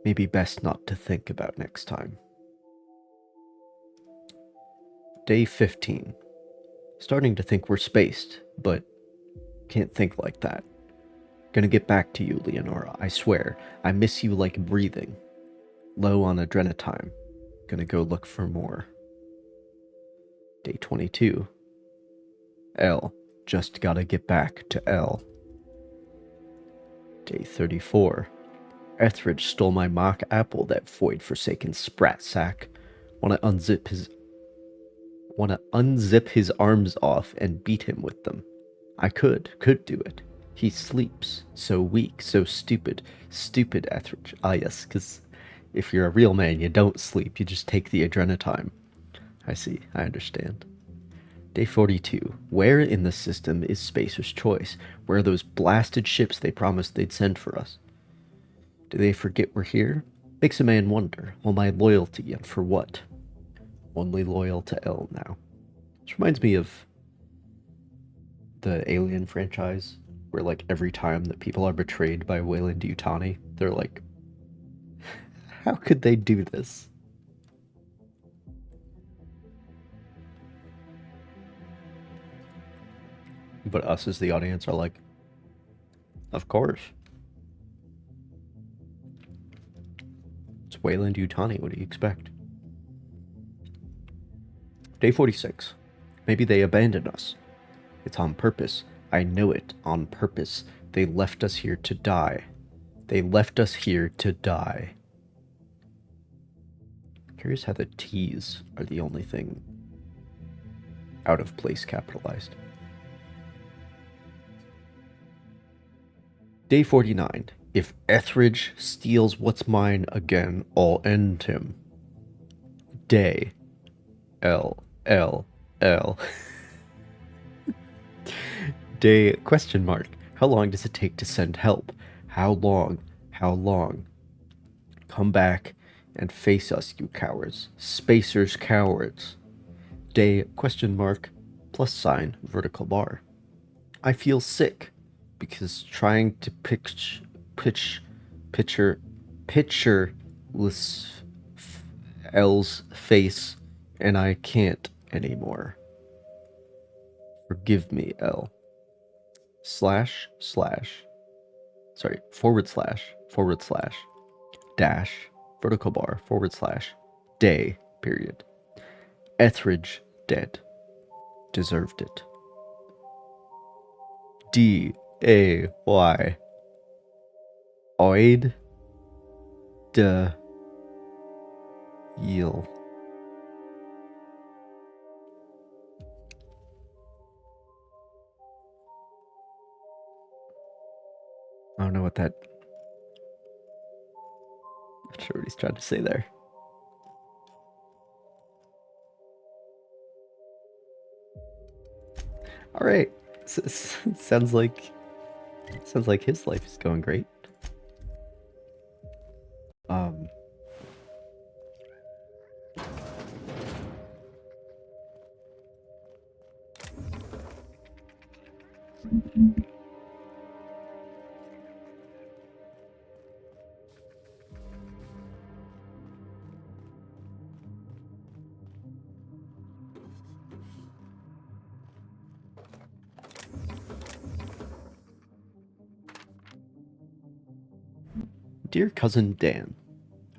maybe best not to think about next time. Day 15. Starting to think we're spaced, but can't think like that. Gonna get back to you, Leonora, I swear. I miss you like breathing. Low on adrenatime. Gonna go look for more. Day 22. L. Just gotta get back to L. Day 34. Etheridge stole my mock apple, that void-forsaken sprat sack. Wanna unzip his arms off and beat him with them. I could do it. He sleeps, so weak, so stupid. Stupid Etheridge. Ah, yes, because if you're a real man, you don't sleep, you just take the adrenatime. I see, I understand. Day 42. Where in the system is Spacer's Choice? Where are those blasted ships they promised they'd send for us? Do they forget we're here? Makes a man wonder. All my loyalty, and for what? Only loyal to L now. This reminds me of the Alien franchise, where like every time that people are betrayed by Weyland-Yutani, they're like, how could they do this? But us as the audience are like, of course. It's Weyland-Yutani, what do you expect? Day 46. Maybe they abandoned us. It's on purpose. I know it. On purpose. They left us here to die. They left us here to die. Curious how the T's are the only thing out of place capitalized. Day 49. If Etheridge steals what's mine again, I'll end him. Day. L. Day question mark. How long does it take to send help? How long? How long? Come back and face us, you cowards. Spacers cowards. Day question mark plus sign vertical bar. I feel sick because trying to pictureless L's face, and I can't anymore. Forgive me, L. Forward slash dash vertical bar / day period. Etheridge dead. Deserved it. D-A-Y. Oid de Yeel. I don't know what that... Not sure what he's trying to say there. Alright. Sounds like his life is going great. Dear Cousin Dan,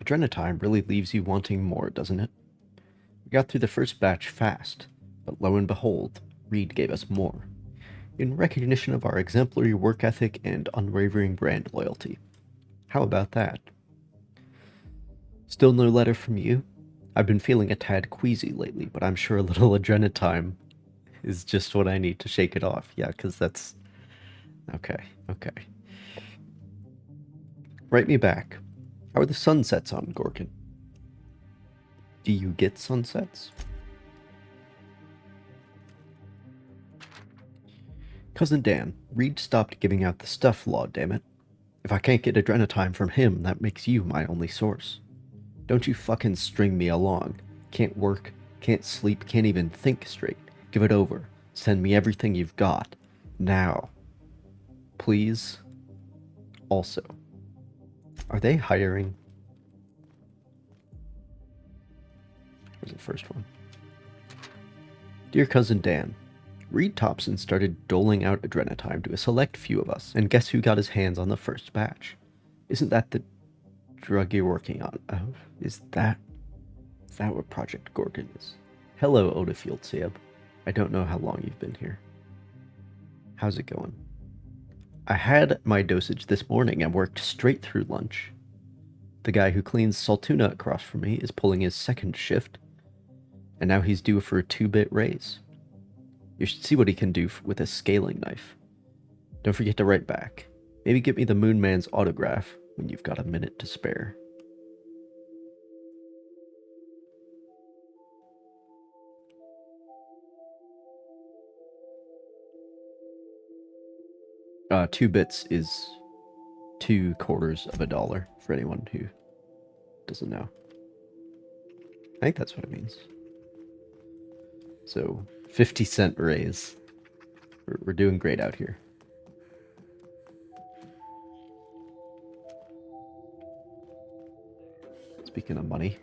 Adrenatime really leaves you wanting more, doesn't it? We got through the first batch fast, but lo and behold, Reed gave us more. In recognition of our exemplary work ethic and unwavering brand loyalty. How about that? Still no letter from you? I've been feeling a tad queasy lately, but I'm sure a little Adrenatime is just what I need to shake it off. Yeah, because that's... Okay. Write me back. How are the sunsets on Gorkin? Do you get sunsets? Cousin Dan, Reed stopped giving out the stuff law, damn it. If I can't get Adrenatime from him, that makes you my only source. Don't you fucking string me along. Can't work, can't sleep, can't even think straight. Give it over. Send me everything you've got. Now. Please. Also. Are they hiring? Where's the first one? Dear Cousin Dan, Reed Thompson started doling out Adrenatime to a select few of us, and guess who got his hands on the first batch? Isn't that the drug you're working on? Oh, is that what Project Gorgon is? Hello, Odafield Seab. I don't know how long you've been here. How's it going? I had my dosage this morning and worked straight through lunch. The guy who cleans Saltuna across from me is pulling his second shift, and now he's due for a 2-bit raise. You should see what he can do with a scaling knife. Don't forget to write back. Maybe get me the Moon Man's autograph when you've got a minute to spare. Two bits is 2/4 of a dollar for anyone who doesn't know. I think that's what it means. So 50-cent raise. We're doing great out here. Speaking of money.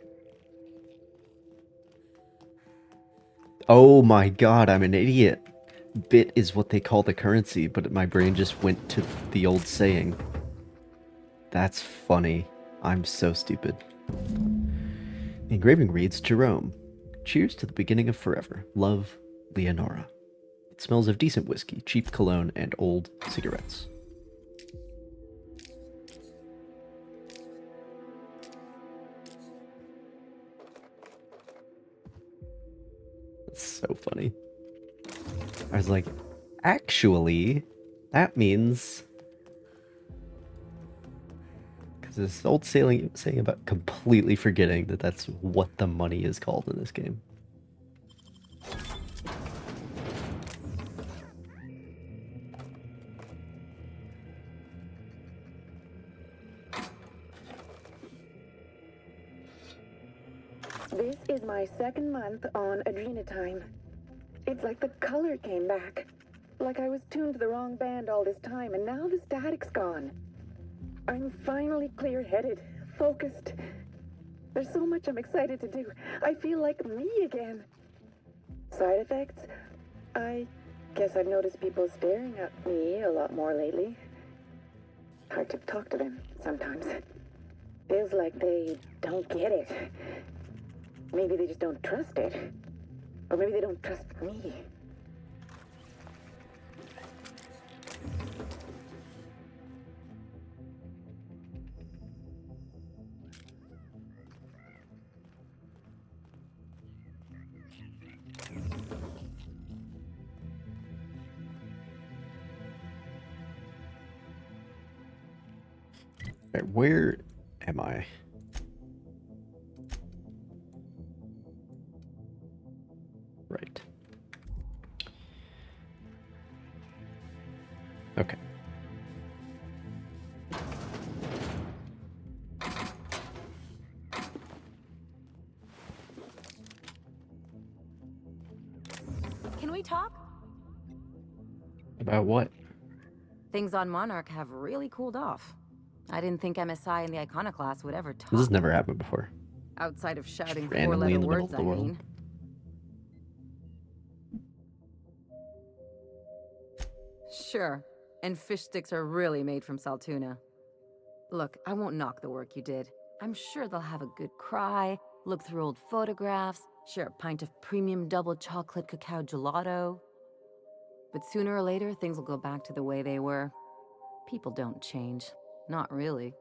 Oh my god, I'm an idiot. Bit is what they call the currency, but my brain just went to the old saying. That's funny. I'm so stupid. The engraving reads, Jerome. Cheers to the beginning of forever. Love, Leonora. It smells of decent whiskey, cheap cologne, and old cigarettes. That's so funny. I was like, actually, that means... Because this old saying about completely forgetting that that's what the money is called in this game. This is my second month on Adrenatime. It's like the color came back. Like I was tuned to the wrong band all this time, and now the static's gone. I'm finally clear-headed, focused. There's so much I'm excited to do. I feel like me again. Side effects? I guess I've noticed people staring at me a lot more lately. Hard to talk to them sometimes. Feels like they don't get it. Maybe they just don't trust it. Or maybe they don't trust me. Right, where am I? Right. Okay. Can we talk? About what? Things on Monarch have really cooled off. I didn't think MSI and the Iconoclast would ever talk. This has never happened before. Outside of shouting Randomly in four-letter the middle words, of the I world. mean. Sure. And fish sticks are really made from Saltuna. Look, I won't knock the work you did. I'm sure they'll have a good cry, look through old photographs, share a pint of premium double chocolate cacao gelato. But sooner or later, things will go back to the way they were. People don't change. Not really.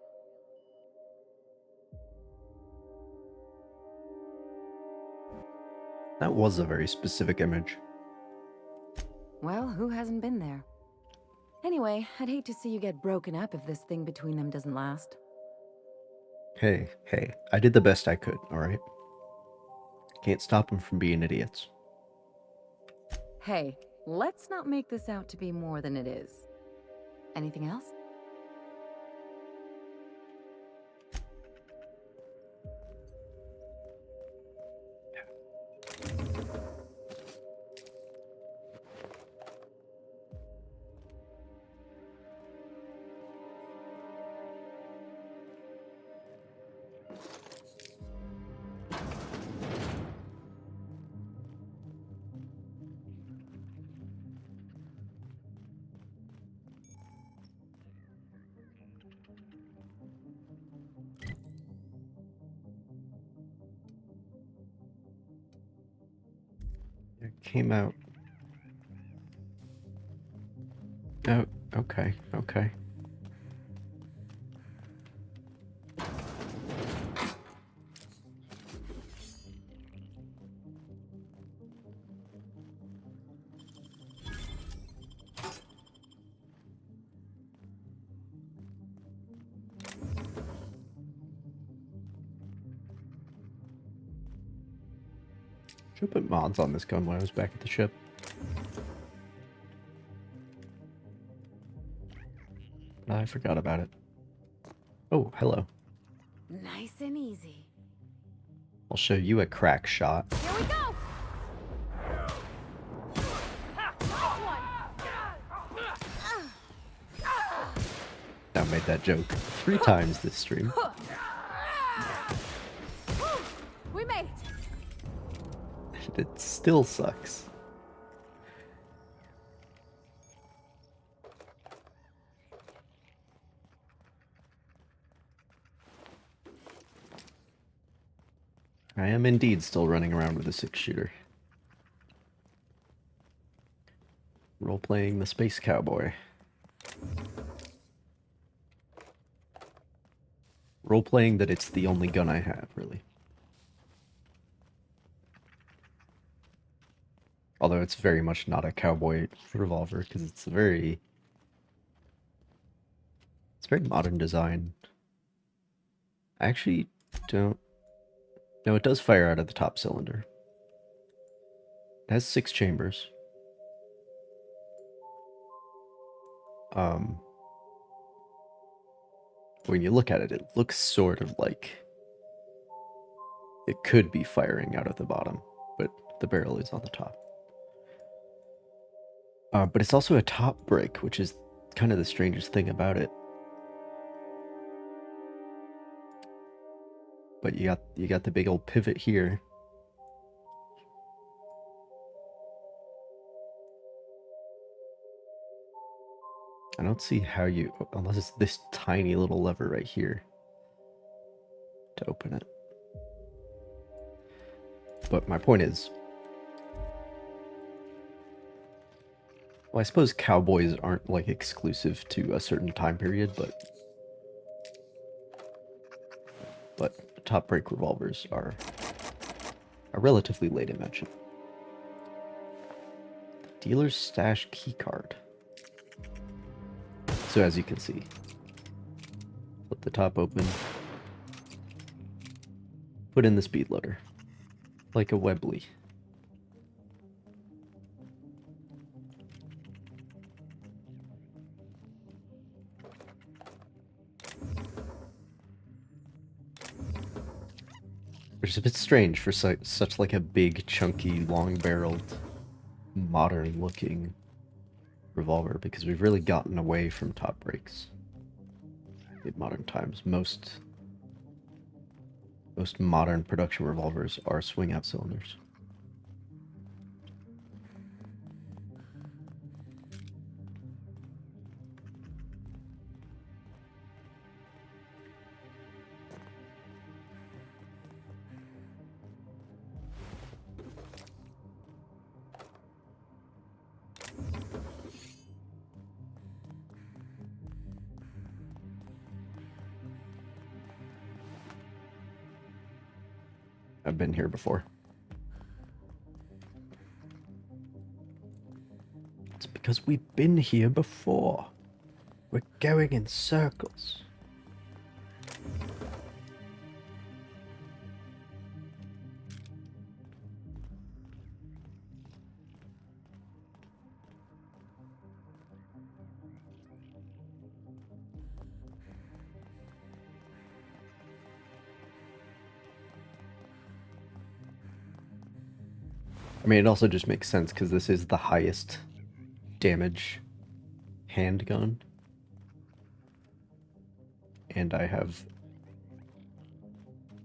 That was a very specific image. Well, who hasn't been there? Anyway, I'd hate to see you get broken up if this thing between them doesn't last. Hey, I did the best I could, alright? Can't stop them from being idiots. Hey, let's not make this out to be more than it is. Anything else? It came out. Oh, okay. Should put mods on this gun when I was back at the ship. I forgot about it. Oh, hello. Nice and easy. I'll show you a crack shot. Here we go! I made that joke 3 times this stream. We made it! It still sucks. I am indeed still running around with a 6-shooter. Role-playing the Space Cowboy. Role-playing that it's the only gun I have, really. Although it's very much not a cowboy revolver, because it's very modern design. I actually don't... No, it does fire out of the top cylinder. It has 6 chambers. When you look at it, it looks sort of like it could be firing out of the bottom, but the barrel is on the top. But it's also a top break, which is kind of the strangest thing about it. But you got the big old pivot here. I don't see how you, unless it's this tiny little lever right here to open it. But my point is, well, I suppose cowboys aren't like exclusive to a certain time period, but top break revolvers are a relatively late invention. The dealer's stash keycard. So as you can see, flip the top open, put in the speed loader, like a Webley. Which is a bit strange for such like a big, chunky, long-barreled, modern-looking revolver, because we've really gotten away from top breaks in modern times. Most modern production revolvers are swing-out cylinders. I've been here before. It's because we've been here before. We're going in circles. I mean, it also just makes sense because this is the highest damage handgun. And I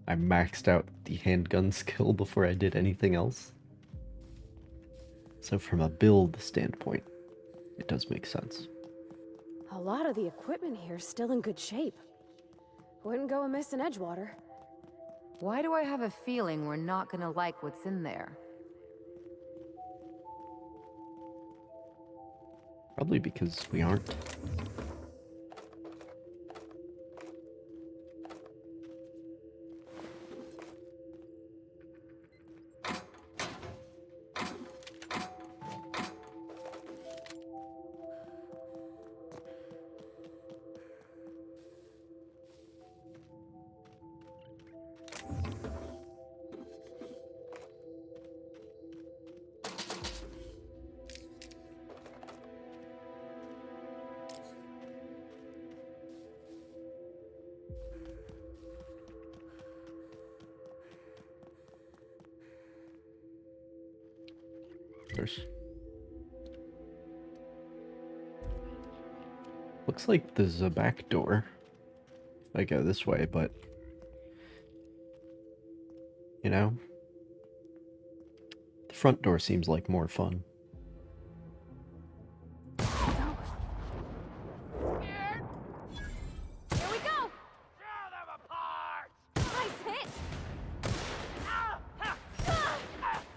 maxed out the handgun skill before I did anything else. So from a build standpoint, it does make sense. A lot of the equipment here's still in good shape. Wouldn't go amiss in Edgewater. Why do I have a feeling we're not gonna like what's in there? Probably because we aren't. Looks like there's a back door if I go this way, but you know, the front door seems like more fun. Here we go! Nice hit!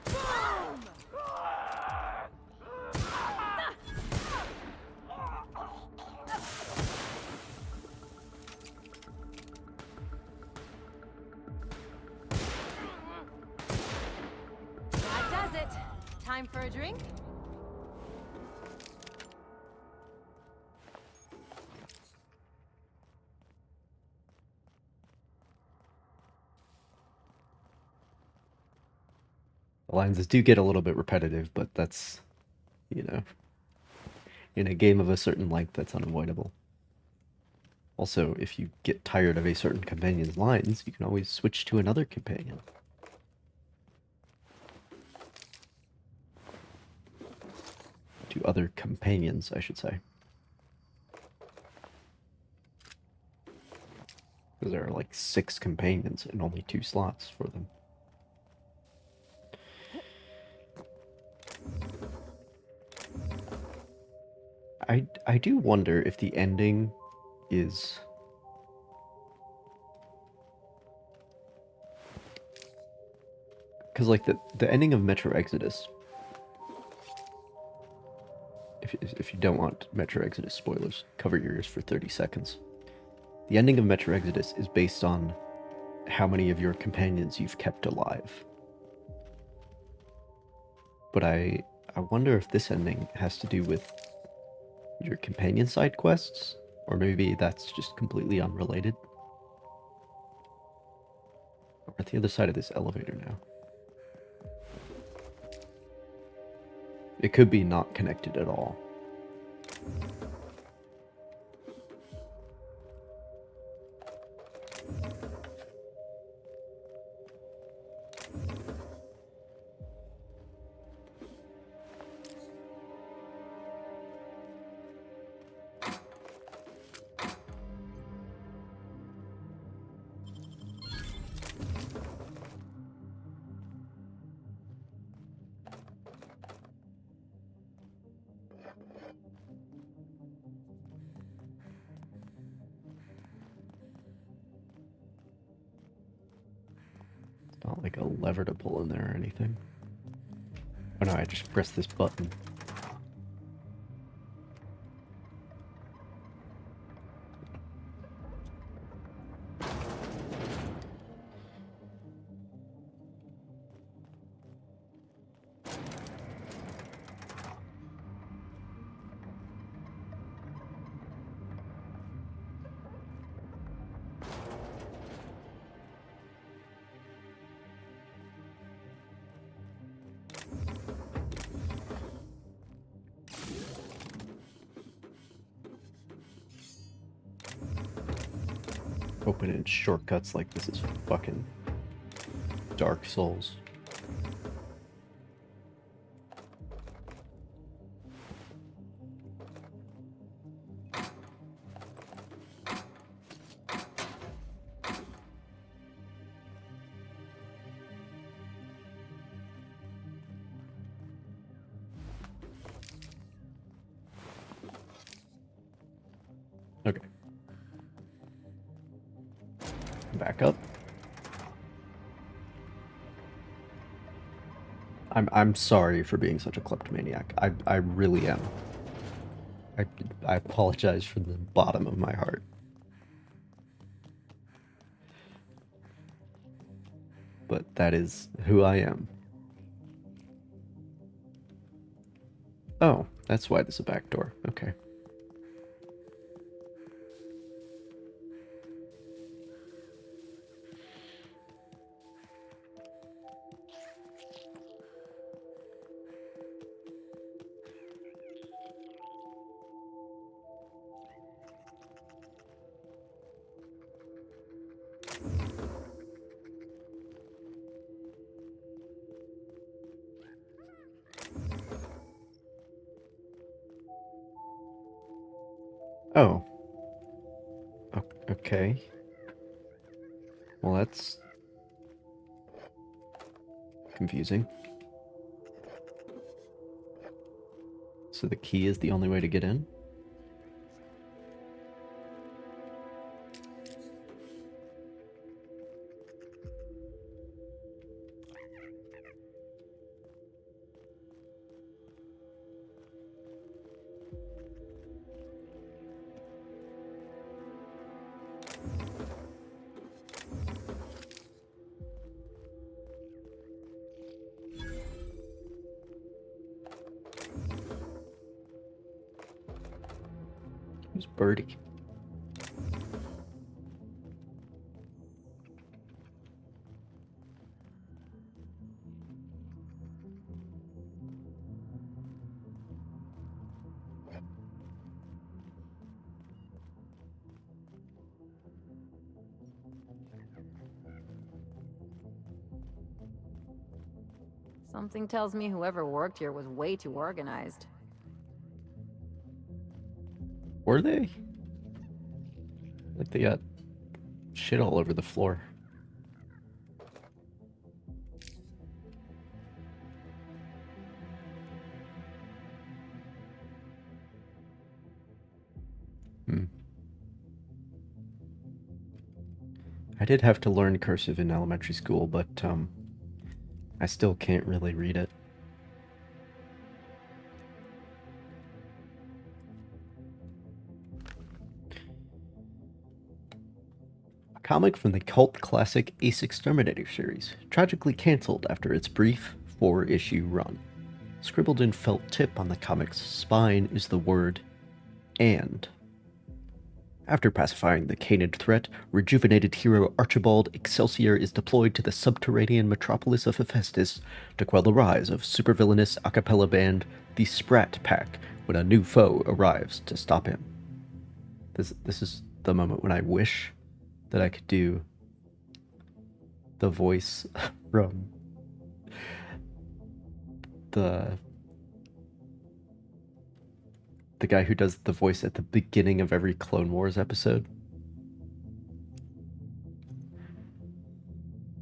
Boom! That does it. Time for a drink? The lines do get a little bit repetitive, but that's, you know, in a game of a certain length, that's unavoidable. Also, if you get tired of a certain companion's lines, you can always switch to another companion. To other companions, I should say. Because there are like 6 companions and only 2 slots for them. I do wonder if the ending is... Because like the ending of Metro Exodus, if you don't want Metro Exodus spoilers, cover your ears for 30 seconds. The ending of Metro Exodus is based on how many of your companions you've kept alive. But I wonder if this ending has to do with your companion side quests, or maybe that's just completely unrelated. We're at the other side of this elevator now. It could be not connected at all. Not like a lever to pull in there or anything. Oh no, I just pressed this button. Opening shortcuts like this is fucking Dark Souls. Okay. Back up. I'm sorry for being such a kleptomaniac. I really am. I apologize from the bottom of my heart. But that is who I am. Oh, that's why there's a back door. Okay. Oh. Okay. Well, that's confusing. So the key is the only way to get in? Who's Birdie? Something tells me whoever worked here was way too organized. Were they? Like they got shit all over the floor. Hmm. I did have to learn cursive in elementary school, but I still can't really read it. A comic from the cult classic Ace Exterminator series, tragically cancelled after its brief 4-issue run. Scribbled in felt tip on the comic's spine is the word "and." After pacifying the canid threat, rejuvenated hero Archibald Excelsior is deployed to the subterranean metropolis of Hephaestus to quell the rise of supervillainous a cappella band the Sprat Pack when a new foe arrives to stop him. This is the moment when I wish that I could do the voice from the guy who does the voice at the beginning of every Clone Wars episode.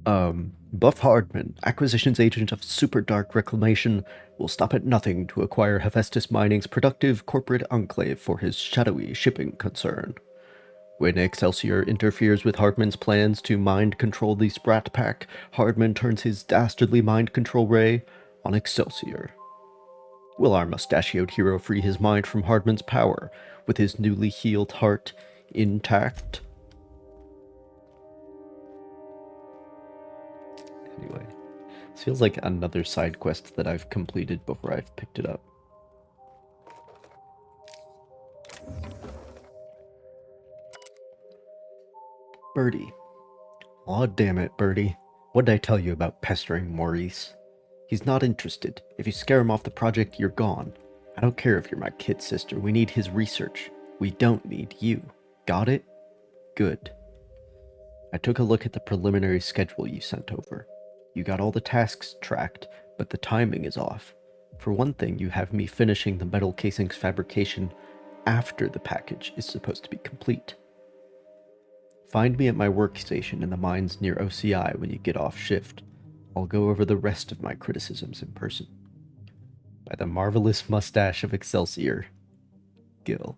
Buff Hardman, acquisitions agent of Super Dark Reclamation, will stop at nothing to acquire Hephaestus Mining's productive corporate enclave for his shadowy shipping concern. When Excelsior interferes with Hardman's plans to mind control the Sprat Pack, Hardman turns his dastardly mind control ray on Excelsior. Will our mustachioed hero free his mind from Hardman's power, with his newly healed heart intact? Anyway, this feels like another side quest that I've completed before I've picked it up. Birdie. Aw, damn it, Birdie. What did I tell you about pestering Maurice? He's not interested. If you scare him off the project, you're gone. I don't care if you're my kid sister. We need his research. We don't need you. Got it? Good. I took a look at the preliminary schedule you sent over. You got all the tasks tracked, but the timing is off. For one thing, you have me finishing the metal casing's fabrication after the package is supposed to be complete. Find me at my workstation in the mines near OCI when you get off shift. I'll go over the rest of my criticisms in person. By the marvelous mustache of Excelsior, Gil.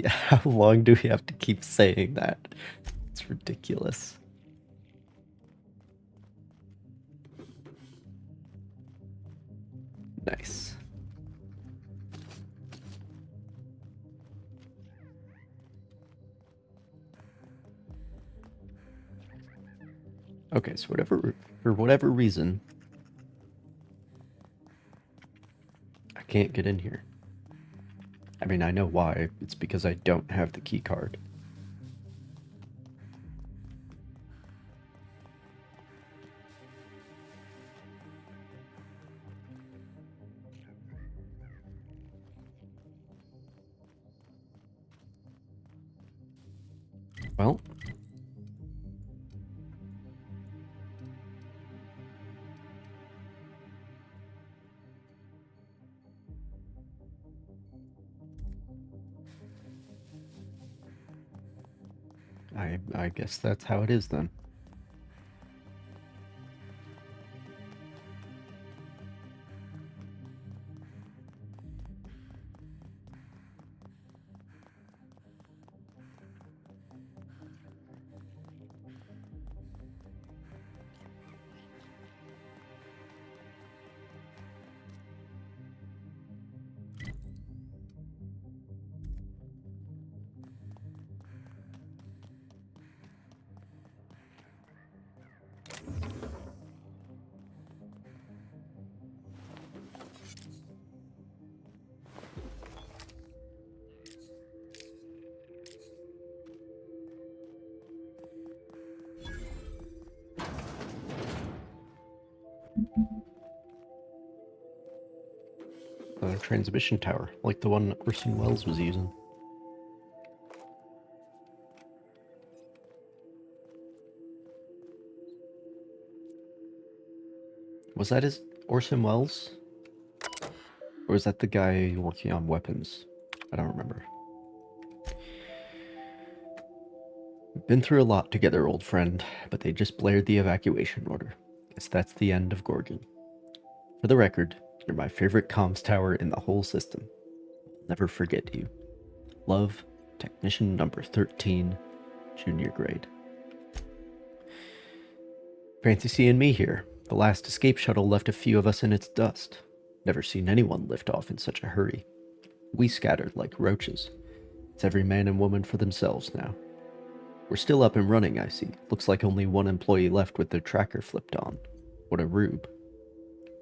How long do we have to keep saying that? It's ridiculous. Nice. Okay, so for whatever reason, I can't get in here. I mean, I know why. It's because I don't have the key card. Well, I guess that's how it is then. A transmission tower, like the one Orson Welles was using. Was that his Orson Welles? Or was that the guy working on weapons? I don't remember. We've been through a lot together, old friend, but they just blared the evacuation order. Guess that's the end of Gorgon. For the record, you're my favorite comms tower in the whole system. Never forget you. Love, Technician number 13, junior grade. Fancy seeing me here. The last escape shuttle left a few of us in its dust. Never seen anyone lift off in such a hurry. We scattered like roaches. It's every man and woman for themselves now. We're still up and running, I see. Looks like only one employee left with their tracker flipped on. What a rube.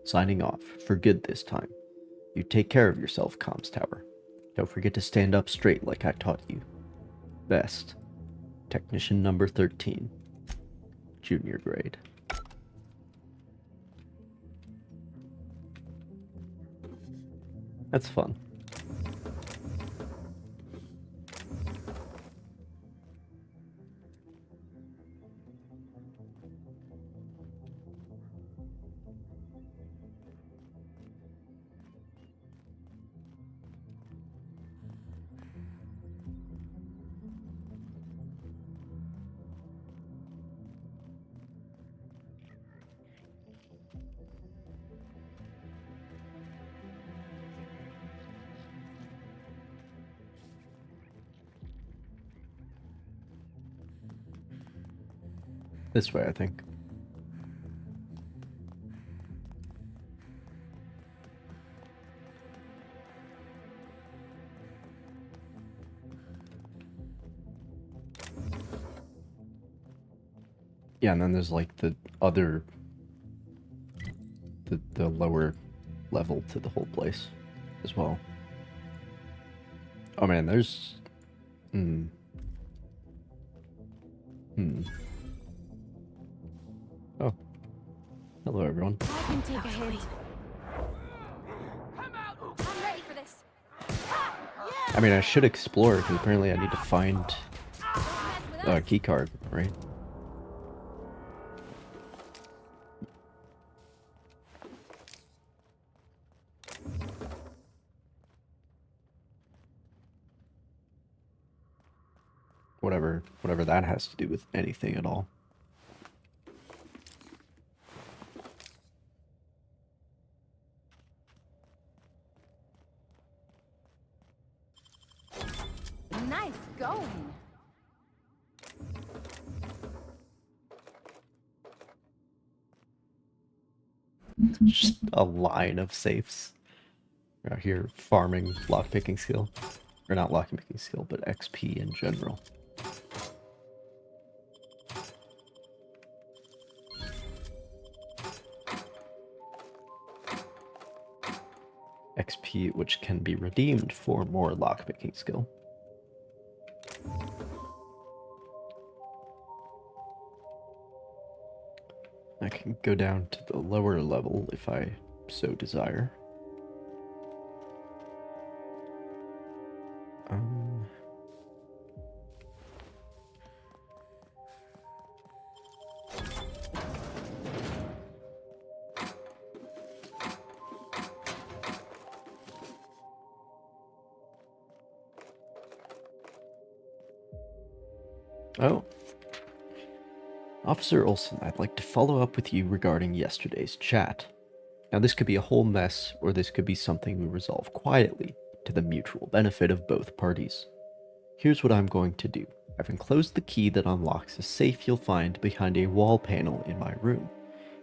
Signing off, for good this time. You take care of yourself, comms tower. Don't forget to stand up straight like I taught you. Best. Technician number 13. Junior grade. That's fun. This way, I think. Yeah, and then there's like the other, the lower level to the whole place as well. Oh man, there's... Oh. Hello, everyone. I can take a hint. I'm ready for this. I mean, I should explore, because apparently I need to find a key card, right? Whatever that has to do with anything at all. Nice going. Just a line of safes. We're out here farming lockpicking skill. Or not lockpicking skill, but XP in general. XP which can be redeemed for more lockpicking skill. I can go down to the lower level if I so desire. Oh. Officer Olson, I'd like to follow up with you regarding yesterday's chat. Now, this could be a whole mess, or this could be something we resolve quietly, to the mutual benefit of both parties. Here's what I'm going to do. I've enclosed the key that unlocks a safe you'll find behind a wall panel in my room,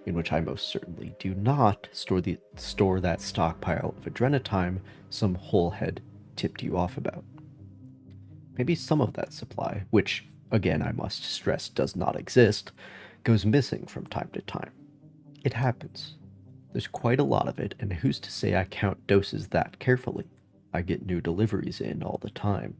in which I most certainly do not store that stockpile of adrenatime some wholehead tipped you off about. Maybe some of that supply, which, again, I must stress does not exist, goes missing from time to time. It happens. There's quite a lot of it, and who's to say I count doses that carefully? I get new deliveries in all the time.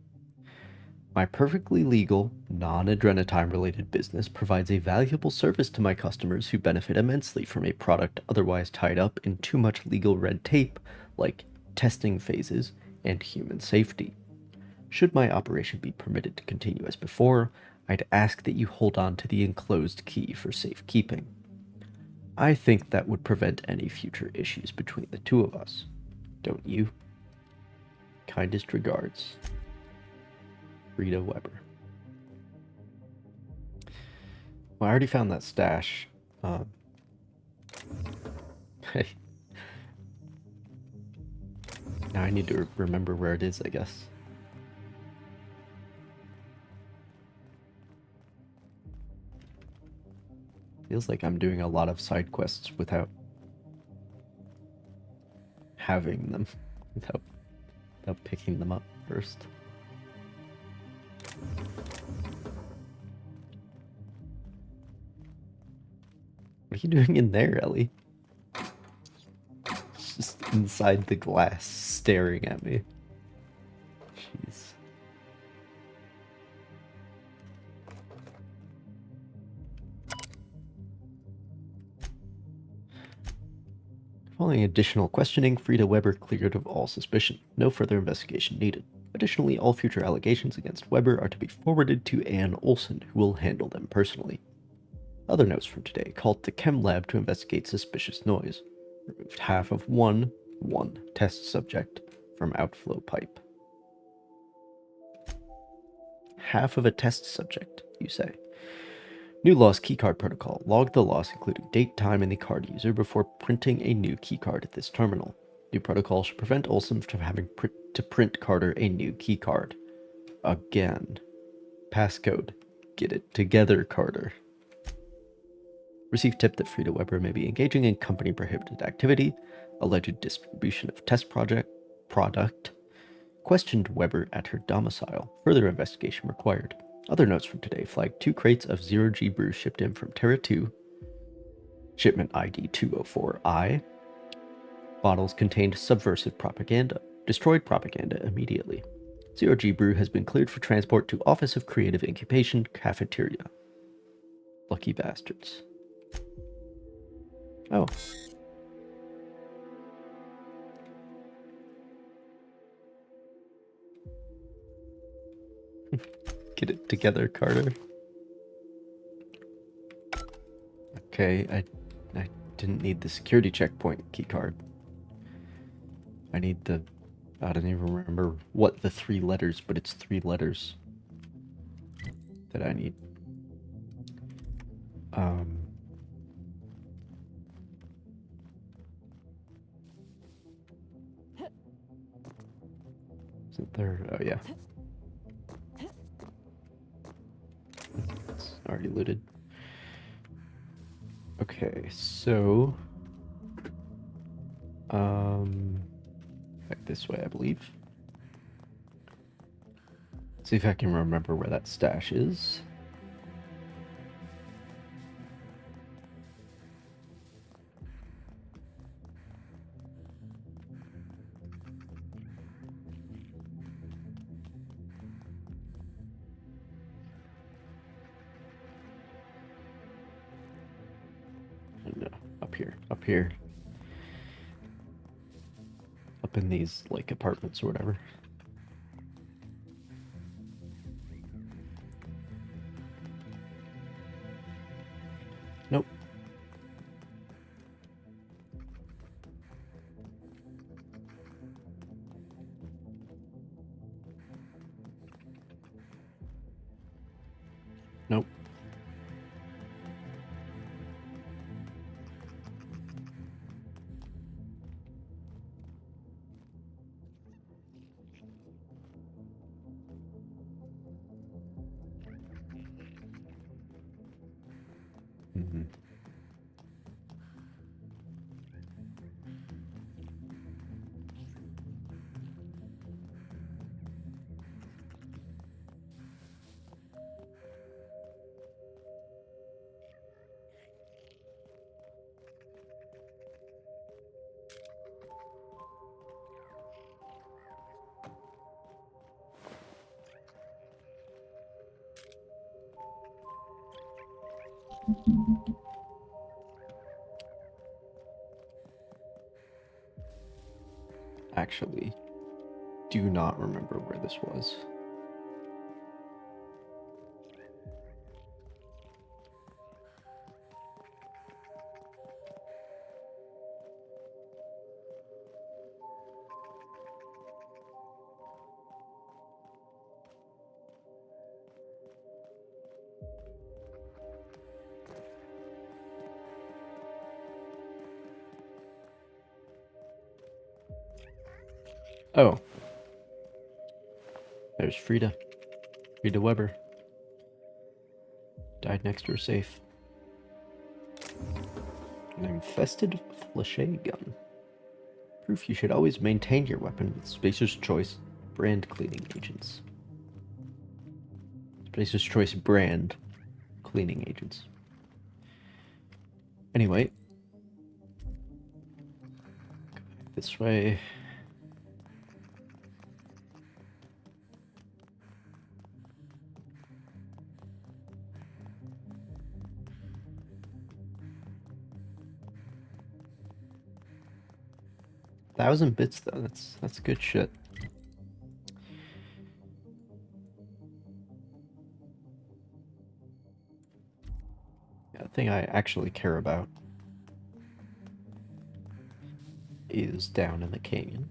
My perfectly legal, non-adrenatime related business provides a valuable service to my customers who benefit immensely from a product otherwise tied up in too much legal red tape, like testing phases and human safety. Should my operation be permitted to continue as before, I'd ask that you hold on to the enclosed key for safekeeping. I think that would prevent any future issues between the two of us. Don't you? Kindest regards, Rita Weber. Well, I already found that stash. Hey. Now I need to remember where it is, I guess. Feels like I'm doing a lot of side quests without having them, without picking them up first. What are you doing in there, Ellie? It's just inside the glass, staring at me. Jeez. Following additional questioning, Frida Weber cleared of all suspicion. No further investigation needed. Additionally, all future allegations against Weber are to be forwarded to Ann Olson, who will handle them personally. Other notes from today called the chem lab to investigate suspicious noise. Removed half of one test subject from outflow pipe. Half of a test subject, you say? New loss keycard protocol. Log the loss, including date, time, and the card user before printing a new keycard at this terminal. New protocol should prevent Olson from having to print Carter a new keycard. Again. Passcode. Get it together, Carter. Received tip that Frida Weber may be engaging in company prohibited activity. Alleged distribution of test product. Questioned Weber at her domicile. Further investigation required. Other notes from today flagged 2 crates of 0G brew shipped in from Terra 2. Shipment ID 204I. Bottles contained subversive propaganda. Destroyed propaganda immediately. 0G brew has been cleared for transport to Office of Creative Incubation Cafeteria. Lucky bastards. Oh. Get it together, Carter. Okay, I didn't need the security checkpoint keycard. I need the... I don't even remember what the 3 letters, but it's 3 letters that I need. Isn't there... Oh, yeah. It's already looted. Okay, so... back this way, I believe. See if I can remember where that stash is. No, up here, up here. Up in these, like, apartments or whatever. Nope. Nope. Mm-hmm. Actually, do not remember where this was. Oh. There's Frida. Frida Weber. Died next to her safe. An infested flechette gun. Proof you should always maintain your weapon with Spacer's Choice brand cleaning agents. Spacer's Choice brand cleaning agents. Anyway. This way. $1,000 bits though, that's good shit. Yeah, the thing I actually care about is down in the canyon.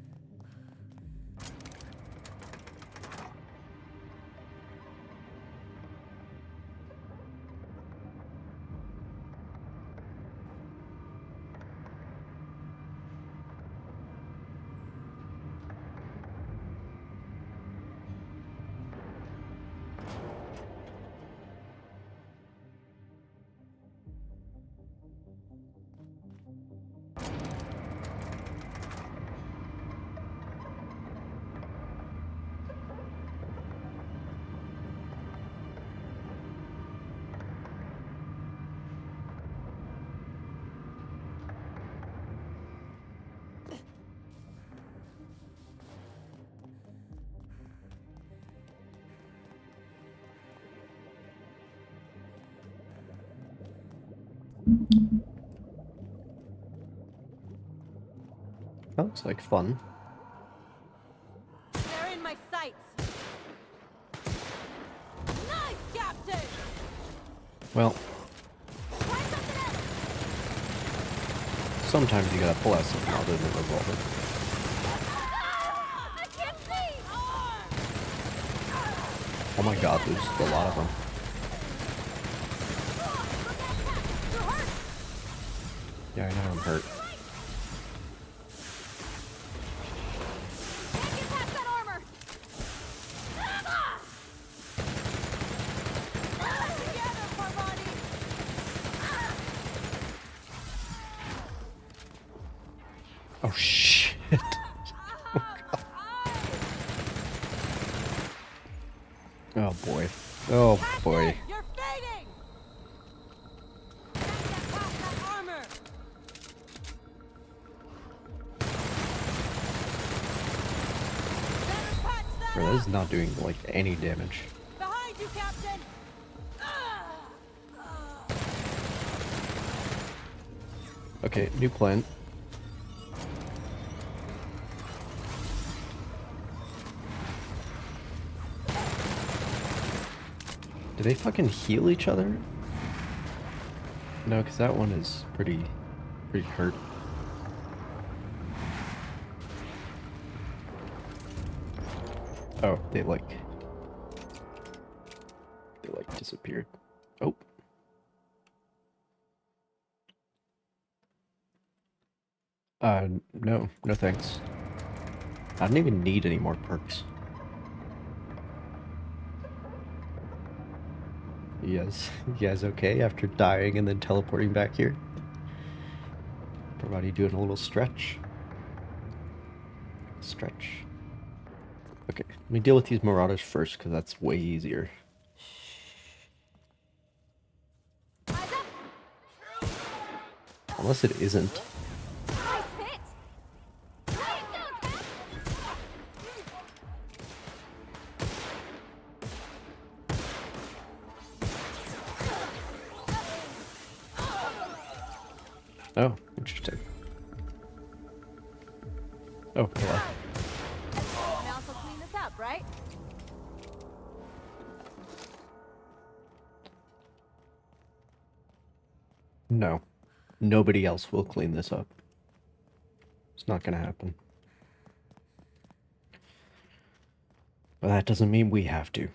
That looks like fun. They're in my sights. Nice, Captain. Well, sometimes you gotta pull out something other than a revolver. I can't see. Oh my god, there's a lot of them. Yeah, I know I'm hurt. Oh shit. Oh boy. Oh boy. You're fading. Armor. Bro, that is not doing like any damage. Behind you, Captain. Okay, new plan. Do they fucking heal each other? No, because that one is pretty hurt. Oh, they like disappeared. Oh. No. No thanks. I don't even need any more perks. You guys okay after dying and then teleporting back here? Everybody doing a little stretch? Stretch. Okay, let me deal with these marauders first, because that's way easier. Unless it isn't. Oh, interesting. Oh, hello. And also clean this up, right? No. Nobody else will clean this up. It's not gonna happen. But that doesn't mean we have to.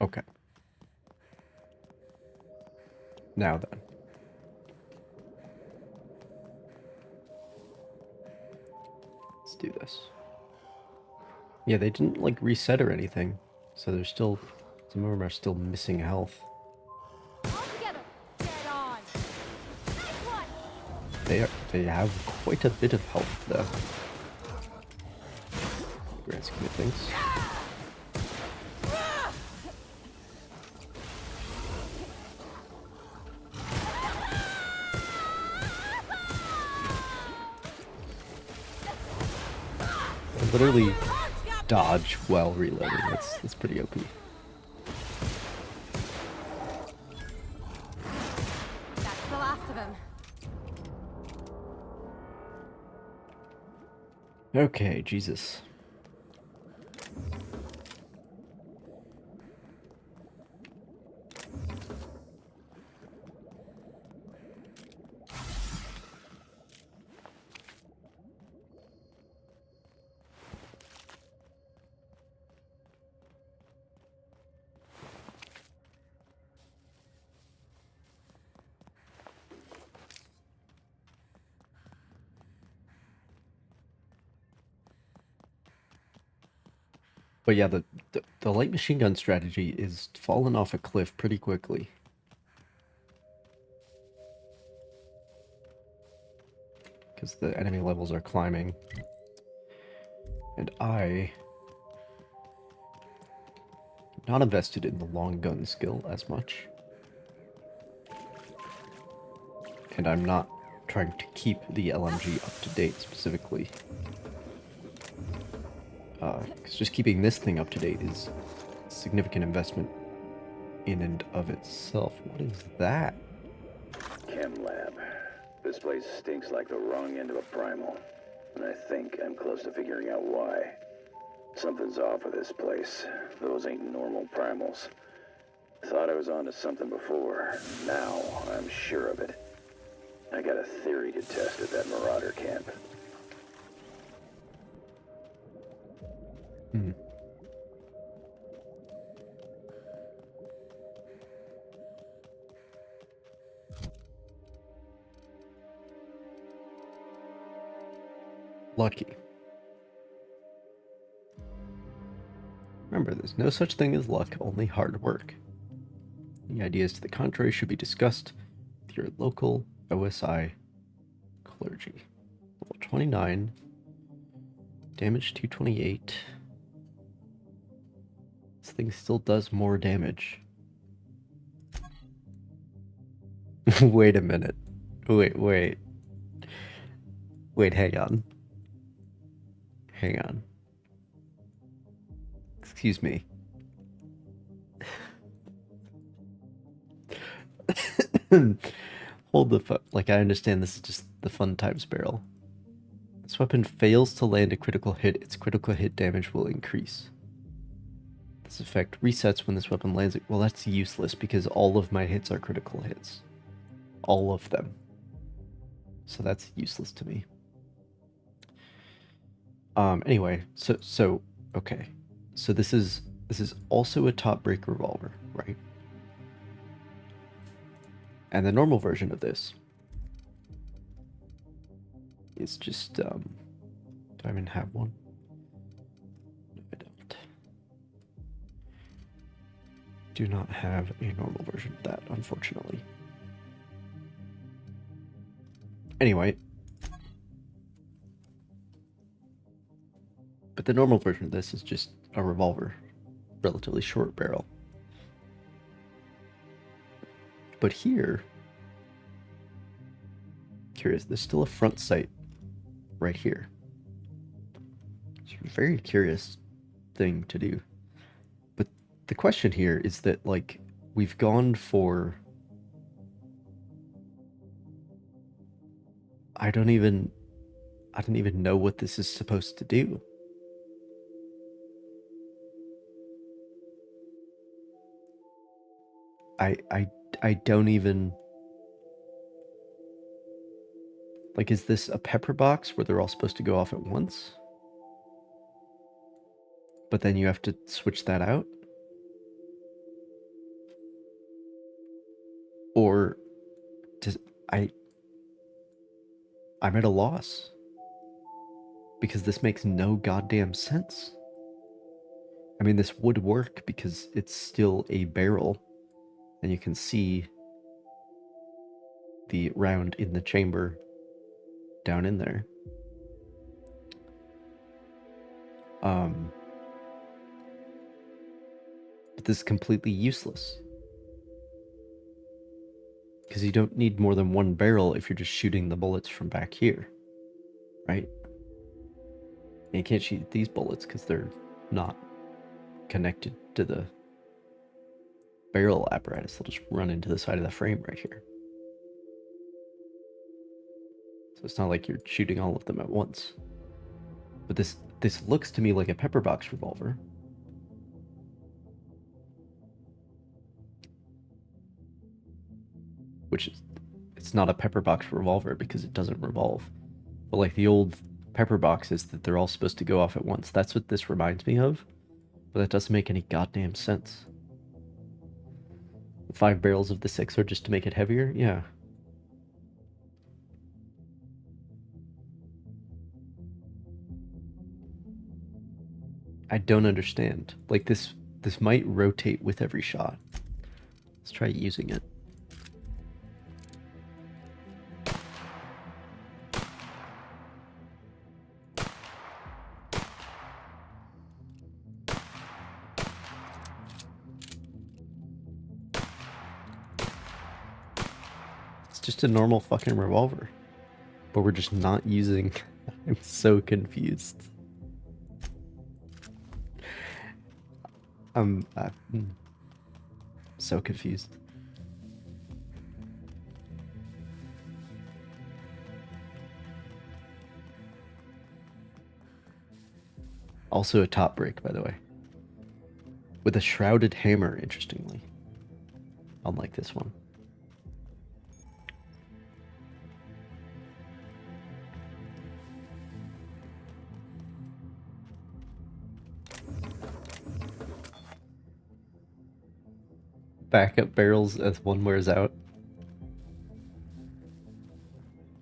Okay. Now then. Let's do this. Yeah, they didn't, like, reset or anything. So there's still... Some of them are still missing health. They have quite a bit of health, though. Grand scheme of things. I literally dodge while reloading. That's pretty OP. That's the last of him. Okay, Jesus. But yeah, the light machine gun strategy is falling off a cliff pretty quickly. Because the enemy levels are climbing. And I... not invested in the long gun skill as much. And I'm not trying to keep the LMG up to date specifically. Because just keeping this thing up to date is a significant investment in and of itself. What is that? Chem lab. This place stinks like the wrong end of a primal. And I think I'm close to figuring out why. Something's off with this place. Those ain't normal primals. Thought I was onto something before. Now I'm sure of it. I got a theory to test at that Marauder camp. Hmm. Lucky. Remember, there's no such thing as luck, only hard work. Any ideas to the contrary should be discussed with your local OSI clergy. Level 29. Damage 228. This thing still does more damage. Wait a minute. Wait, hang on. Hang on. Excuse me. Hold the phone. Like, I understand this is just the fun times barrel. This weapon fails to land a critical hit, its critical hit damage will increase. This effect resets when this weapon lands. Well, that's useless because all of my hits are critical hits. All of them. So that's useless to me. Anyway, so okay. So this is also a top break revolver, right? And the normal version of this is just do I even have one? No, I don't. Do not have a normal version of that, unfortunately. Anyway, but the normal version of this is just a revolver, relatively short barrel. But here, curious, there's still a front sight right here. It's a very curious thing to do. But the question here is that, like, we've gone for... I don't even know what this is supposed to do. I don't even... Like, is this a pepper box where they're all supposed to go off at once? But then you have to switch that out? Or does... I'm at a loss. Because this makes no goddamn sense. I mean, this would work because it's still a barrel. And you can see the round in the chamber down in there. But this is completely useless. Because you don't need more than one barrel if you're just shooting the bullets from back here. Right? And you can't shoot these bullets because they're not connected to the barrel apparatus. They'll just run into the side of the frame right here. So it's not like you're shooting all of them at once. But this looks to me like a pepper box revolver. Which is, it's not a pepper box revolver because it doesn't revolve. But like the old pepper boxes that they're all supposed to go off at once. That's what this reminds me of. But that doesn't make any goddamn sense. The 5 barrels of the 6 are just to make it heavier? Yeah. I don't understand. Like this might rotate with every shot. Let's try using it. It's just a normal fucking revolver. But we're just not using... I'm so confused. I'm so confused. Also a top break, by the way. With a shrouded hammer, interestingly. Unlike this one. Backup barrels as one wears out.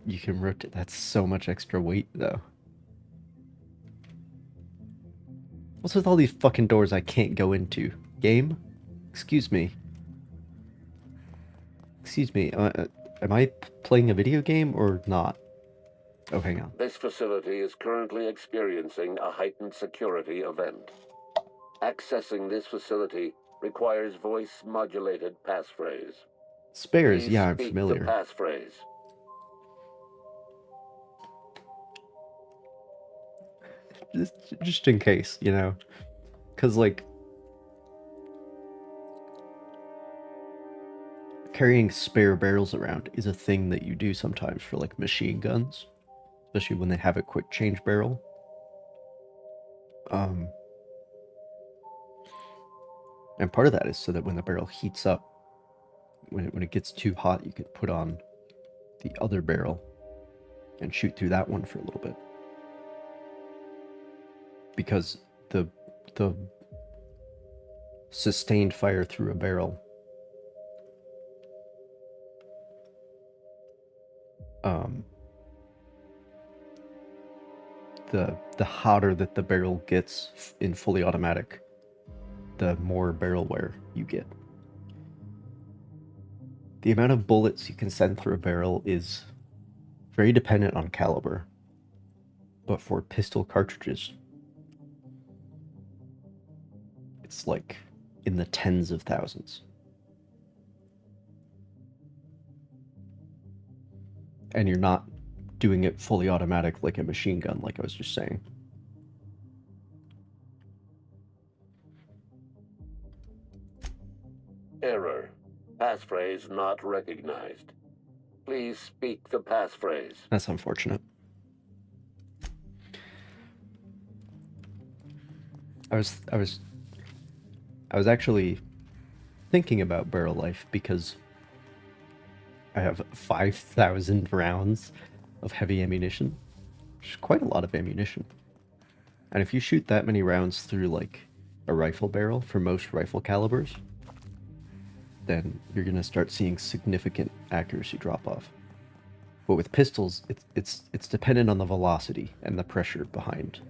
You can rotate. That's so much extra weight, though. What's with all these fucking doors I can't go into? Game? Excuse me. Excuse me. Am I playing a video game or not? Oh, hang on. This facility is currently experiencing a heightened security event. Accessing this facility requires voice-modulated passphrase. Spares, Please yeah, I'm speak familiar. the passphrase. Just in case, you know? Because, like, carrying spare barrels around is a thing that you do sometimes for, like, machine guns. especially when they have a quick change barrel. And part of that is so that when the barrel heats up, when it gets too hot, you can put on the other barrel and shoot through that one for a little bit. Because the sustained fire through a barrel the hotter that the barrel gets in fully automatic, the more barrel wear you get. The amount of bullets you can send through a barrel is very dependent on caliber, but for pistol cartridges, it's like in the tens of thousands. And you're not doing it fully automatic like a machine gun, like I was just saying. Error. Passphrase not recognized. Please speak the passphrase. That's unfortunate. I was actually thinking about barrel life because I have 5,000 rounds of heavy ammunition, which is quite a lot of ammunition. And if you shoot that many rounds through like a rifle barrel for most rifle calibers, then you're going to start seeing significant accuracy drop off. But with pistols, it's dependent on the velocity and the pressure behind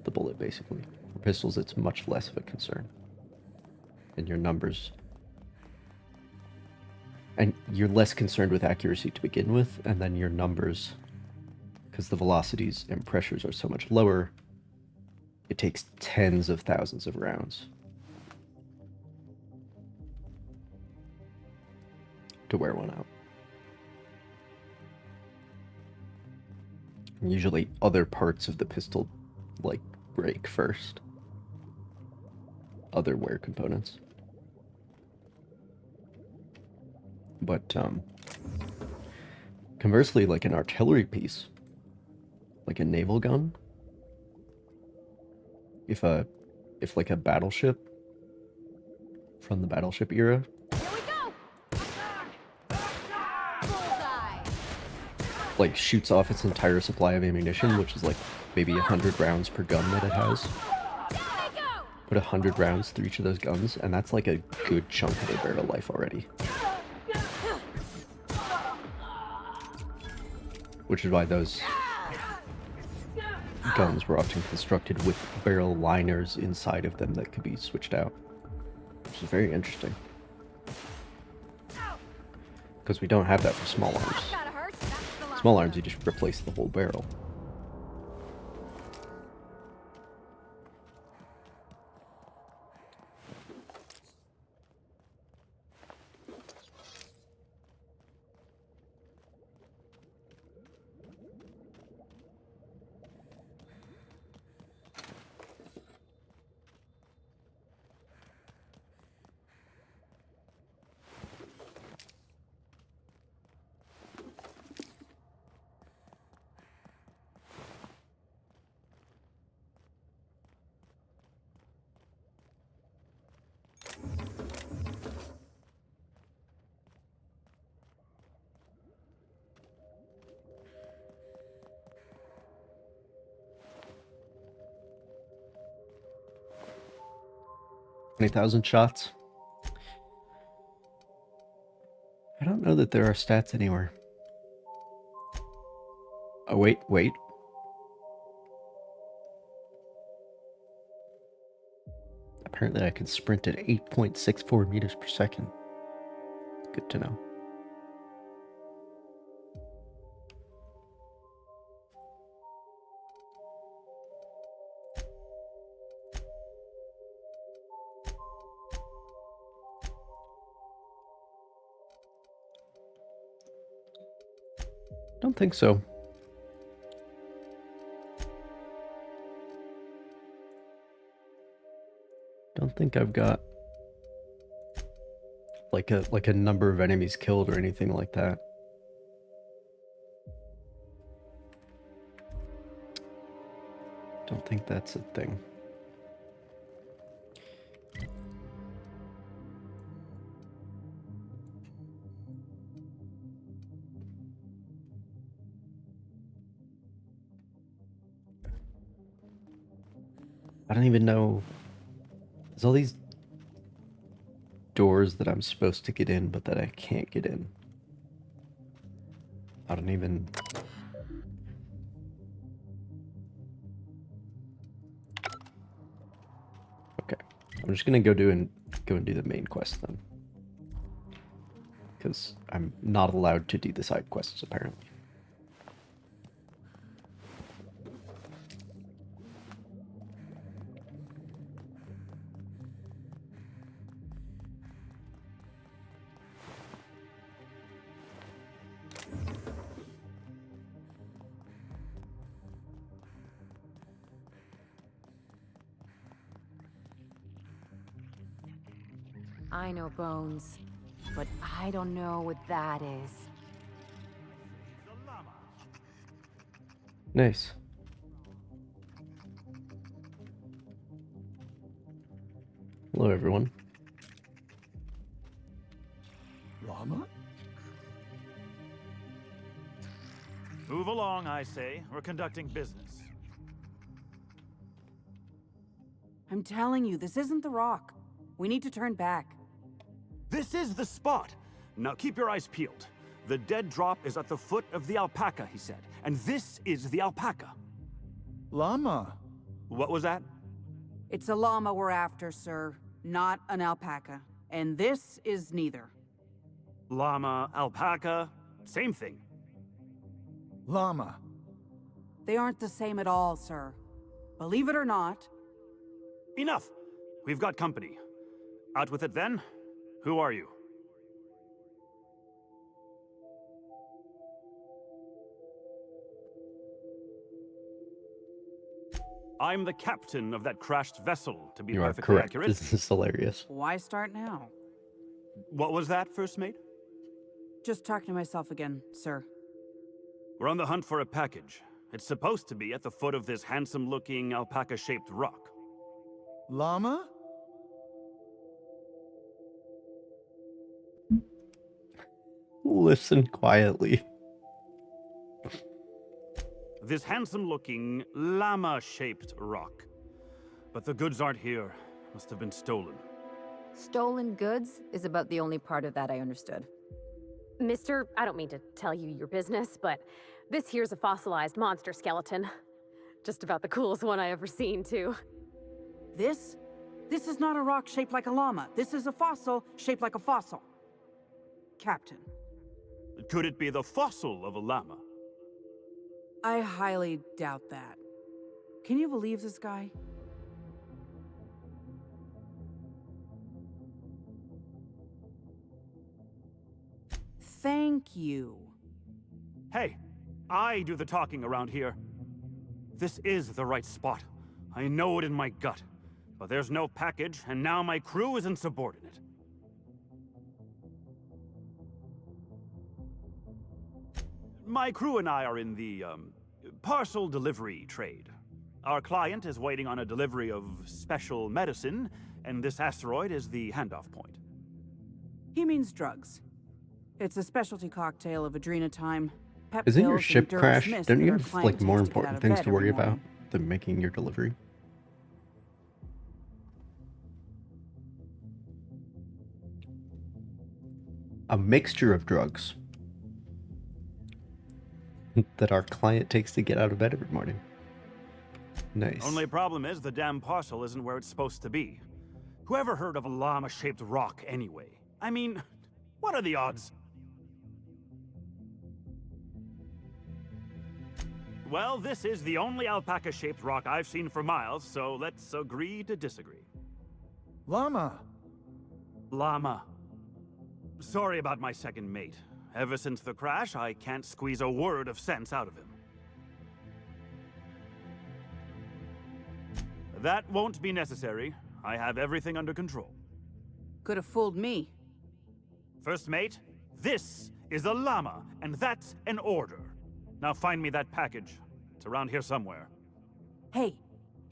the bullet, basically. For pistols, it's much less of a concern. And your numbers... And you're less concerned with accuracy to begin with, and then your numbers, because the velocities and pressures are so much lower, it takes tens of thousands of rounds to wear one out. And usually other parts of the pistol, like, break first. Other wear components. But, conversely, like an artillery piece, like a naval gun, if like a battleship from the battleship era, like shoots off its entire supply of ammunition, which is like maybe 100 rounds per gun that it has. Put 100 rounds through each of those guns, and that's like a good chunk of their barrel life already. Which is why those guns were often constructed with barrel liners inside of them that could be switched out. Which is very interesting. Because we don't have that for small arms. Small arms, you just replace the whole barrel. $20,000 shots. I don't know that there are stats anywhere. Oh, wait. Apparently I can sprint at 8.64 meters per second. Good to know. Don't think so. Don't think I've got like a number of enemies killed or anything like that. Don't think that's a thing. I don't even know. There's all these doors that I'm supposed to get in, but that I can't get in. I don't even... Okay. I'm just gonna go and do the main quest then. Because I'm not allowed to do the side quests, apparently. I know bones, but I don't know what that is. Nice. Hello, everyone. Llama? Move along, I say. We're conducting business. I'm telling you, this isn't the rock. We need to turn back. This is the spot! Now keep your eyes peeled. The dead drop is at the foot of the alpaca, he said. And this is the alpaca. Llama. What was that? It's a llama we're after, sir, not an alpaca. And this is neither. Llama, alpaca, same thing. Llama. They aren't the same at all, sir. Believe it or not. Enough! We've got company. Out with it then. Who are you? I'm the captain of that crashed vessel, to be You are perfectly correct. accurate. This is hilarious. Why start now? What was that, first mate? Just talking to myself again, sir. We're on the hunt for a package. It's supposed to be at the foot of this handsome-looking alpaca-shaped rock. Llama? Listen quietly. This handsome-looking, llama-shaped rock. But the goods aren't here. Must have been stolen. Stolen goods is about the only part of that I understood. Mister, I don't mean to tell you your business, but this here's a fossilized monster skeleton. Just about the coolest one I ever seen, too. This? This is not a rock shaped like a llama. This is a fossil shaped like a fossil. Captain. Could it be the fossil of a llama? I highly doubt that. Can you believe this guy? Thank you. Hey, I do the talking around here. This is the right spot. I know it in my gut. But there's no package, and now my crew is insubordinate. My crew and I are in the, parcel delivery trade. Our client is waiting on a delivery of special medicine, and this asteroid is the handoff point. He means drugs. It's a specialty cocktail of adrenatime, pep Isn't your pills, ship and crash? mist Don't that you our have client like more takes to get out important of things bed to every worry about morning. than making your delivery? A mixture of drugs that our client takes to get out of bed every morning. Nice. Only problem is the damn parcel isn't where it's supposed to be. Whoever heard of a llama-shaped rock anyway? I mean, what are the odds? Well, this is the only alpaca-shaped rock I've seen for miles, so let's agree to disagree. Llama. Llama. Sorry about my second mate. Ever since the crash, I can't squeeze a word of sense out of him. That won't be necessary. I have everything under control. Could have fooled me. First mate, this is a llama, and that's an order. Now find me that package. It's around here somewhere. Hey,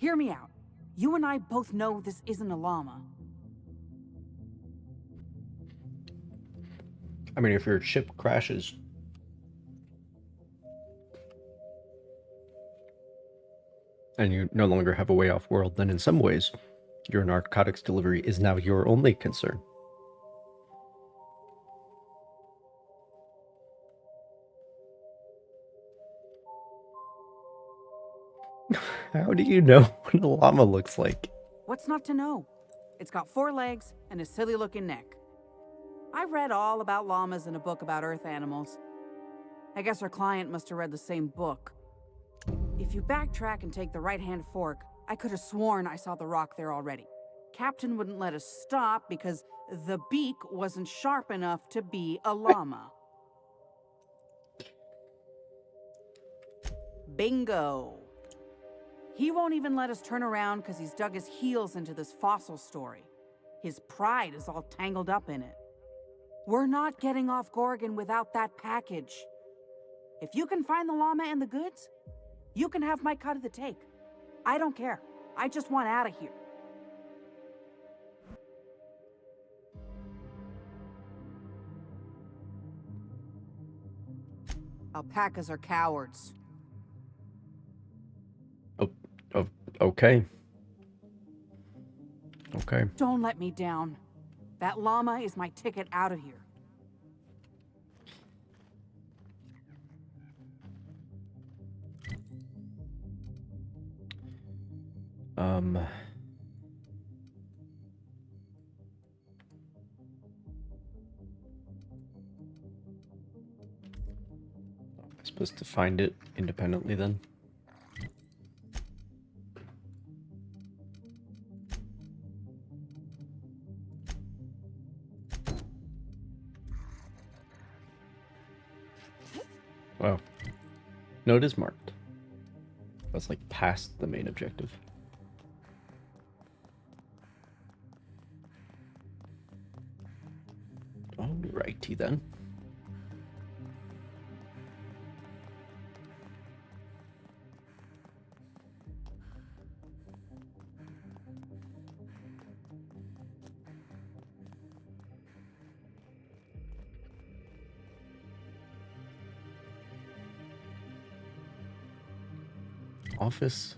Hear me out. You and I both know this isn't a llama. I mean, if your ship crashes and you no longer have a way off world, then in some ways, your narcotics delivery is now your only concern. How do you know what a llama looks like? What's not to know? It's got 4 legs and a silly-looking neck. I read all about llamas in a book about Earth animals. I guess our client must have read the same book. If you backtrack and take the right-hand fork, I could have sworn I saw the rock there already. Captain wouldn't let us stop because the beak wasn't sharp enough to be a llama. Bingo. He won't even let us turn around because he's dug his heels into this fossil story. His pride is all tangled up in it. We're not getting off Gorgon without that package. If you can find the llama and the goods, you can have my cut of the take. I don't care. I just want out of here. Alpacas are cowards. Oh, okay. Okay. Don't let me down. That llama is my ticket out of here. I'm supposed to find it independently then? Wow. No, it is marked. That's like past the main objective. Alrighty then. Office.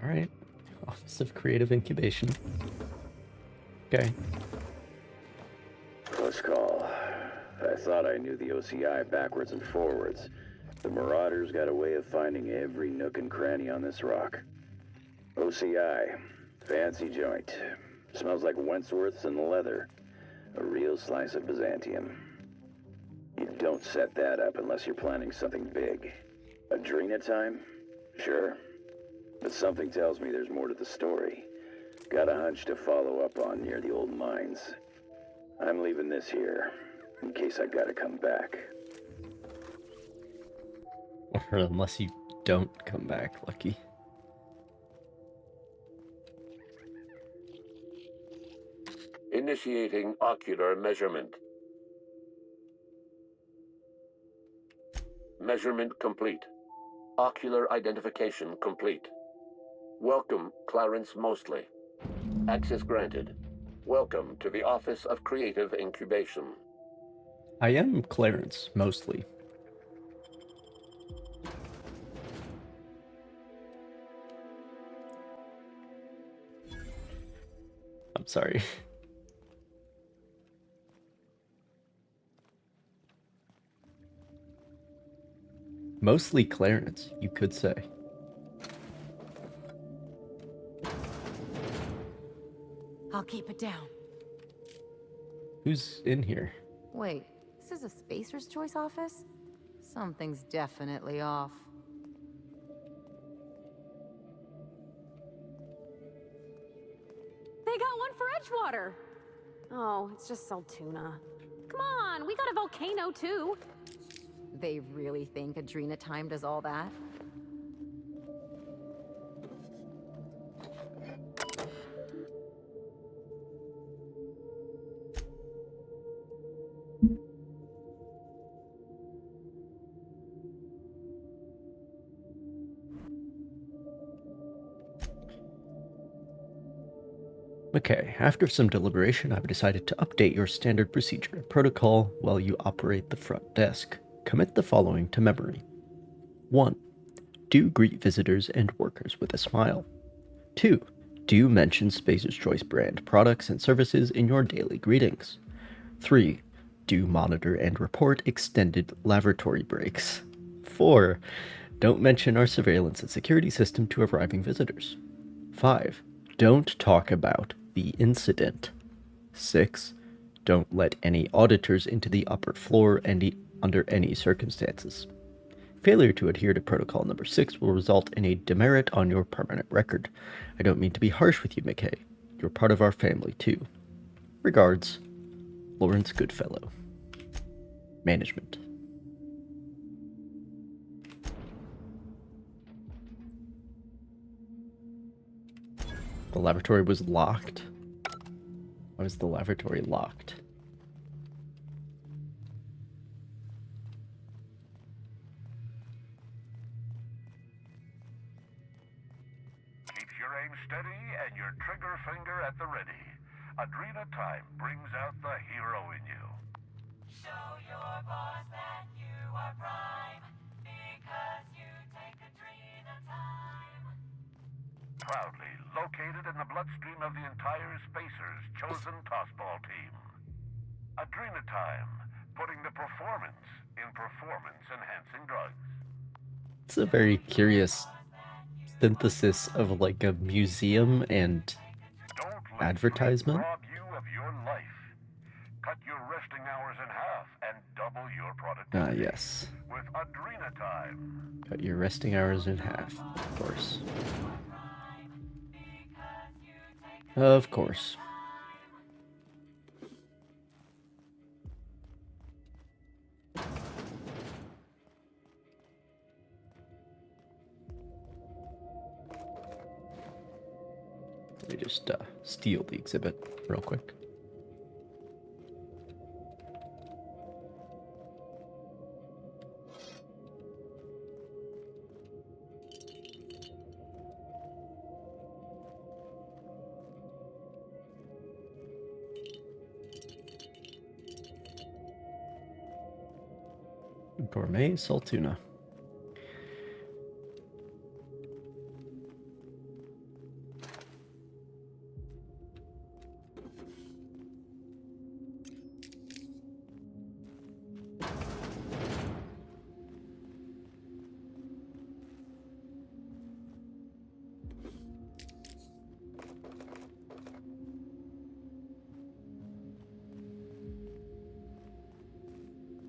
All right. Office of Creative Incubation. Okay. Close call. I thought I knew the OCI backwards and forwards. The Marauders got a way of finding every nook and cranny on this rock. OCI. Fancy joint. Smells like Wentworth's and leather. A real slice of Byzantium. You don't set that up unless you're planning something big. Adrena time? Sure. But something tells me there's more to the story. Got a hunch to follow up on near the old mines. I'm leaving this here, in case I gotta come back. Or unless you don't come back, Lucky. Initiating ocular measurement. Measurement complete. Ocular identification complete. Welcome, Clarence Mostly. Access granted. Welcome to the Office of Creative Incubation. I am Clarence, mostly. I'm sorry. Mostly Clarence, you could say. I'll keep it down. Who's in here? Wait, this is a Spacer's Choice office? Something's definitely off. They got one for Edgewater. Oh, it's just Saltuna. Come on, we got a volcano too. They really think Adrena time does all that? Okay, after some deliberation, I've decided to update your standard procedure and protocol while you operate the front desk. Commit the following to memory. 1. Do greet visitors and workers with a smile. 2. Do mention Spacer's Choice brand products and services in your daily greetings. 3. Do monitor and report extended lavatory breaks. 4. Don't mention our surveillance and security system to arriving visitors. 5. Don't talk about the incident. 6. Don't let any auditors into the upper floor under any circumstances. Failure to adhere to protocol number 6 will result in a demerit on your permanent record. I don't mean to be harsh with you, McKay. You're part of our family, too. Regards, Lawrence Goodfellow. Management. The laboratory was locked. Why was the laboratory locked? Keeps your aim steady and your trigger finger at the ready. Adrena time brings out the hero in you. Show your boss that you are prime, because you take Adrena time. Proudly located in the bloodstream of the entire Spacer's chosen tossball team. Adrena time, putting the performance in performance-enhancing drugs. It's a very curious synthesis of like a museum and advertisement. Rob you of your life. Cut your resting hours in half and double your productivity. Yes. With Adrena time. Cut your resting hours in half, of course. Of course. Let me just steal the exhibit real quick. Gourmet saltuna.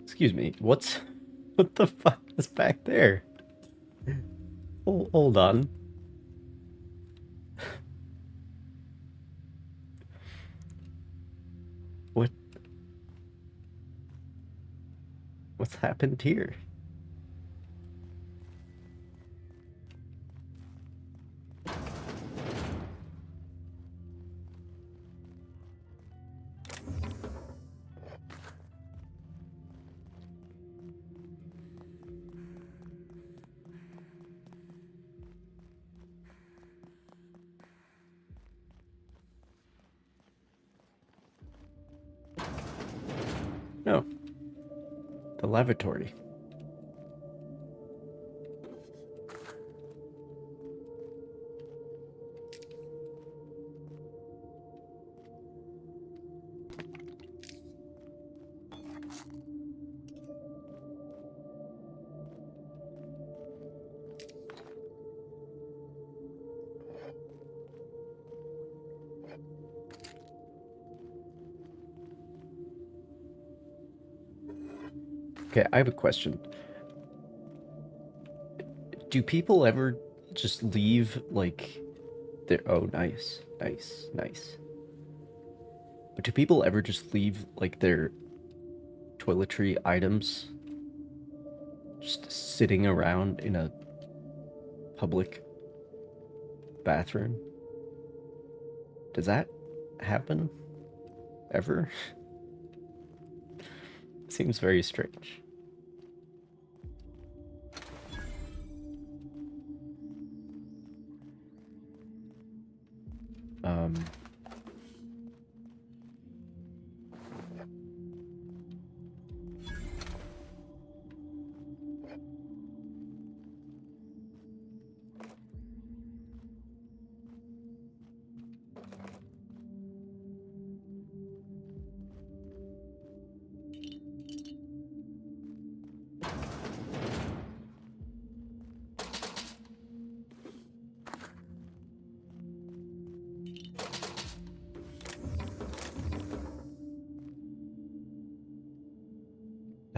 Excuse me, what the fuck is back there? Hold on. What's happened here? No. The lavatory. Okay, I have a question. Do people ever just leave, like, their... Oh, nice. Nice. But do people ever just leave, like, their toiletry items just sitting around in a public bathroom? Does that happen? Ever? Seems very strange.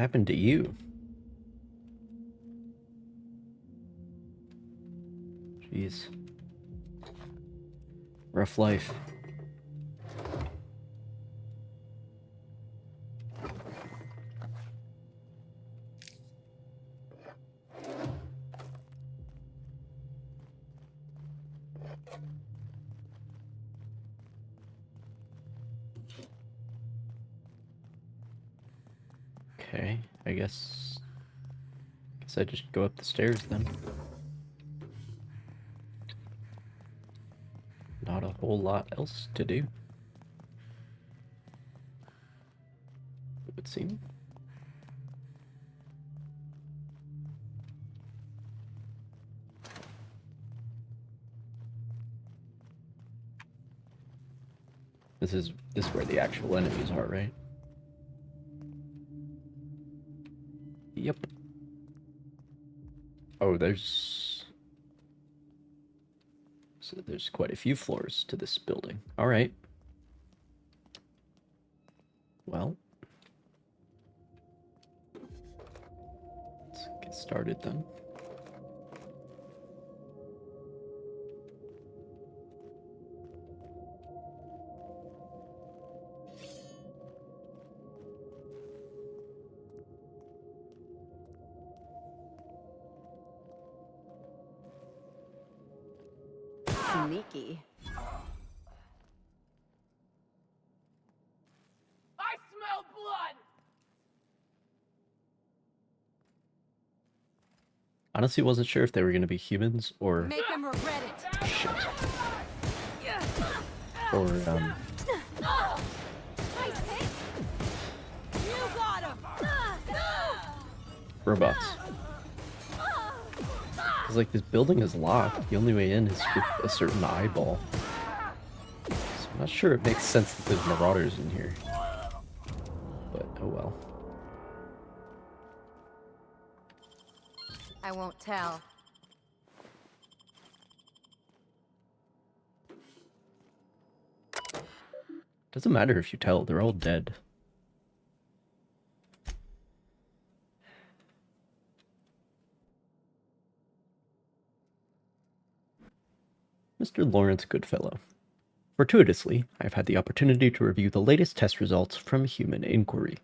happened to you? Jeez. Rough life. Okay, I guess I just go up the stairs then. Not a whole lot else to do, it would seem. This is where the actual enemies are, right? Yep. Oh, there's quite a few floors to this building. All right. Well, let's get started then. Sneaky. I smell blood! Honestly, wasn't sure if they were going to be humans or Make him regret it. shit. Or robots. Because like this building is locked. The only way in is with a certain eyeball. So I'm not sure it makes sense that there's marauders in here. But oh well. I won't tell. Doesn't matter if you tell, they're all dead. Mr. Lawrence Goodfellow. Fortuitously, I've had the opportunity to review the latest test results from Human Inquiry.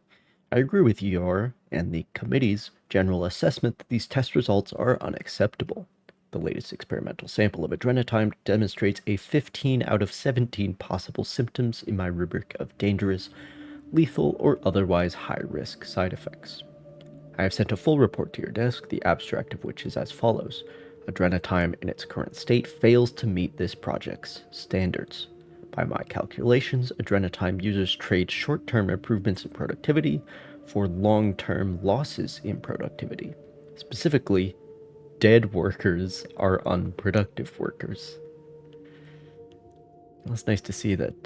I agree with your and the committee's general assessment that these test results are unacceptable. The latest experimental sample of adrenatime demonstrates a 15 out of 17 possible symptoms in my rubric of dangerous, lethal, or otherwise high-risk side effects. I have sent a full report to your desk, the abstract of which is as follows. Adrenatime in its current state fails to meet this project's standards. By my calculations, Adrenatime users trade short-term improvements in productivity for long-term losses in productivity. Specifically, dead workers are unproductive workers. Well, it's nice to see that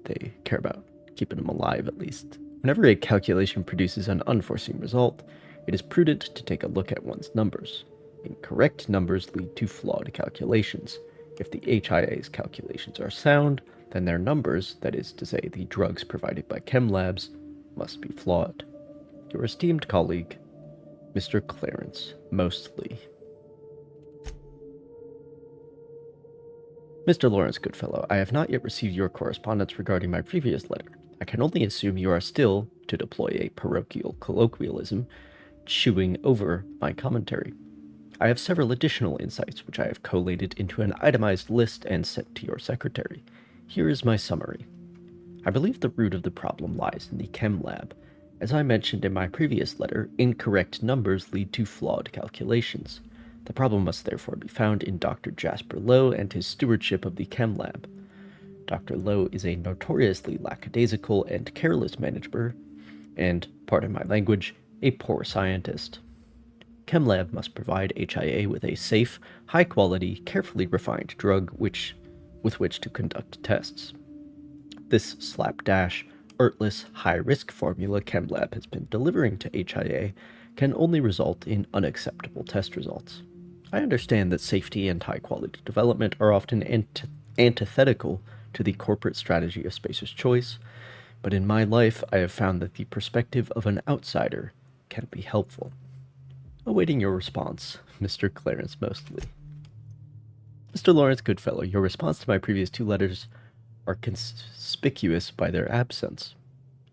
they care about keeping them alive at least. Whenever a calculation produces an unforeseen result, it is prudent to take a look at one's numbers. Incorrect numbers lead to flawed calculations. If the HIA's calculations are sound, then their numbers, that is to say the drugs provided by chem labs, must be flawed. Your esteemed colleague, Mr. Clarence Mostly. Mr. Lawrence Goodfellow, I have not yet received your correspondence regarding my previous letter. I can only assume you are still, to deploy a parochial colloquialism, chewing over my commentary. I have several additional insights which I have collated into an itemized list and sent to your secretary. Here is my summary. I believe the root of the problem lies in the chem lab. As I mentioned in my previous letter, incorrect numbers lead to flawed calculations. The problem must therefore be found in Dr. Jasper Lowe and his stewardship of the chem lab. Dr. Lowe is a notoriously lackadaisical and careless manager, and, pardon my language, a poor scientist. ChemLab must provide HIA with a safe, high-quality, carefully refined drug with which to conduct tests. This slapdash, artless, high-risk formula ChemLab has been delivering to HIA can only result in unacceptable test results. I understand that safety and high-quality development are often antithetical to the corporate strategy of Spacer's Choice, but in my life I have found that the perspective of an outsider can be helpful. Awaiting your response, Mr. Clarence Mostly. Mr. Lawrence Goodfellow, your response to my previous 2 letters are conspicuous by their absence.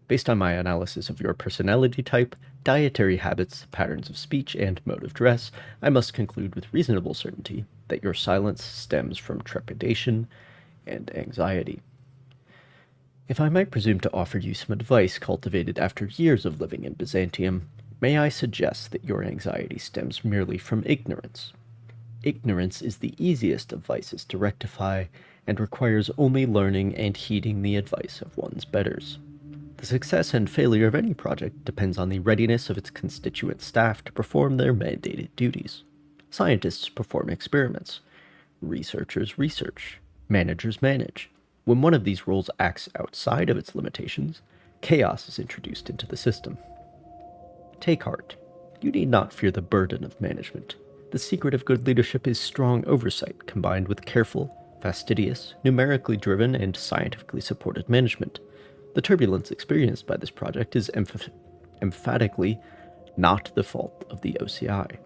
Based on my analysis of your personality type, dietary habits, patterns of speech, and mode of dress, I must conclude with reasonable certainty that your silence stems from trepidation and anxiety. If I might presume to offer you some advice cultivated after years of living in Byzantium, may I suggest that your anxiety stems merely from ignorance. Ignorance is the easiest of vices to rectify and requires only learning and heeding the advice of one's betters. The success and failure of any project depends on the readiness of its constituent staff to perform their mandated duties. Scientists perform experiments. Researchers research. Managers manage. When one of these roles acts outside of its limitations, chaos is introduced into the system. Take heart. You need not fear the burden of management. The secret of good leadership is strong oversight combined with careful, fastidious, numerically driven, and scientifically supported management. The turbulence experienced by this project is emphatically not the fault of the OCI.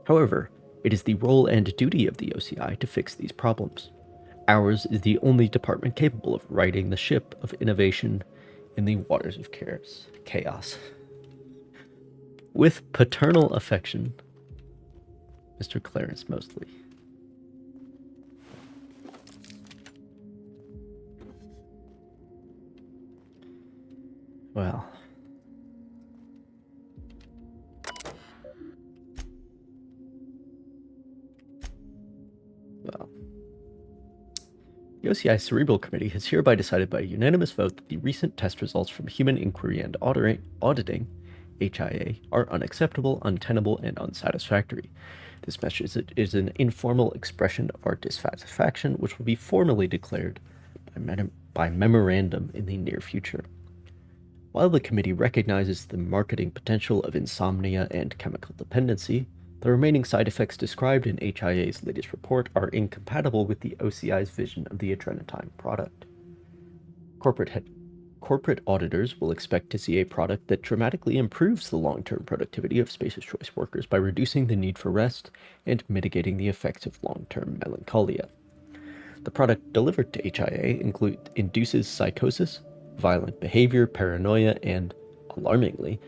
However, it is the role and duty of the OCI to fix these problems. Ours is the only department capable of righting the ship of innovation in the waters of chaos. With paternal affection, Mr. Clarence Mostly. Well. The OCI Cerebral Committee has hereby decided by a unanimous vote that the recent test results from Human Inquiry and Auditing, HIA, are unacceptable, untenable, and unsatisfactory. This message is an informal expression of our dissatisfaction, which will be formally declared by memorandum in the near future. While the committee recognizes the marketing potential of insomnia and chemical dependency, the remaining side effects described in HIA's latest report are incompatible with the OCI's vision of the Adrenatime product. Corporate auditors will expect to see a product that dramatically improves the long-term productivity of Spacer's Choice workers by reducing the need for rest and mitigating the effects of long-term melancholia. The product delivered to HIA induces psychosis, violent behavior, paranoia, and, alarmingly,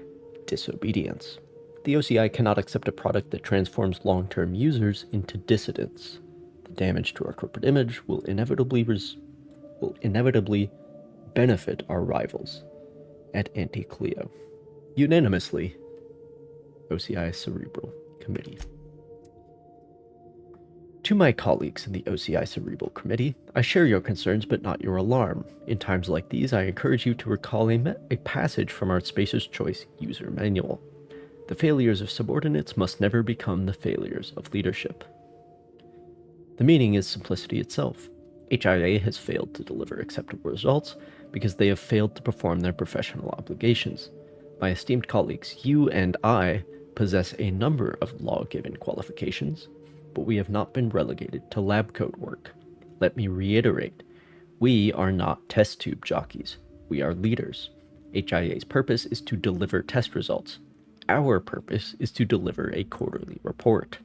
disobedience. The OCI cannot accept a product that transforms long-term users into dissidents. The damage to our corporate image will inevitably benefit our rivals at Anti-Clio. Unanimously, OCI Cerebral Committee. To my colleagues in the OCI Cerebral Committee, I share your concerns but not your alarm. In times like these, I encourage you to recall a passage from our Spacer's Choice user manual. The failures of subordinates must never become the failures of leadership. The meaning is simplicity itself. HIA has failed to deliver acceptable results because they have failed to perform their professional obligations. My esteemed colleagues, you and I possess a number of law-given qualifications, but we have not been relegated to lab coat work. Let me reiterate, we are not test tube jockeys. We are leaders. HIA's purpose is to deliver test results. Our purpose is to deliver a quarterly report.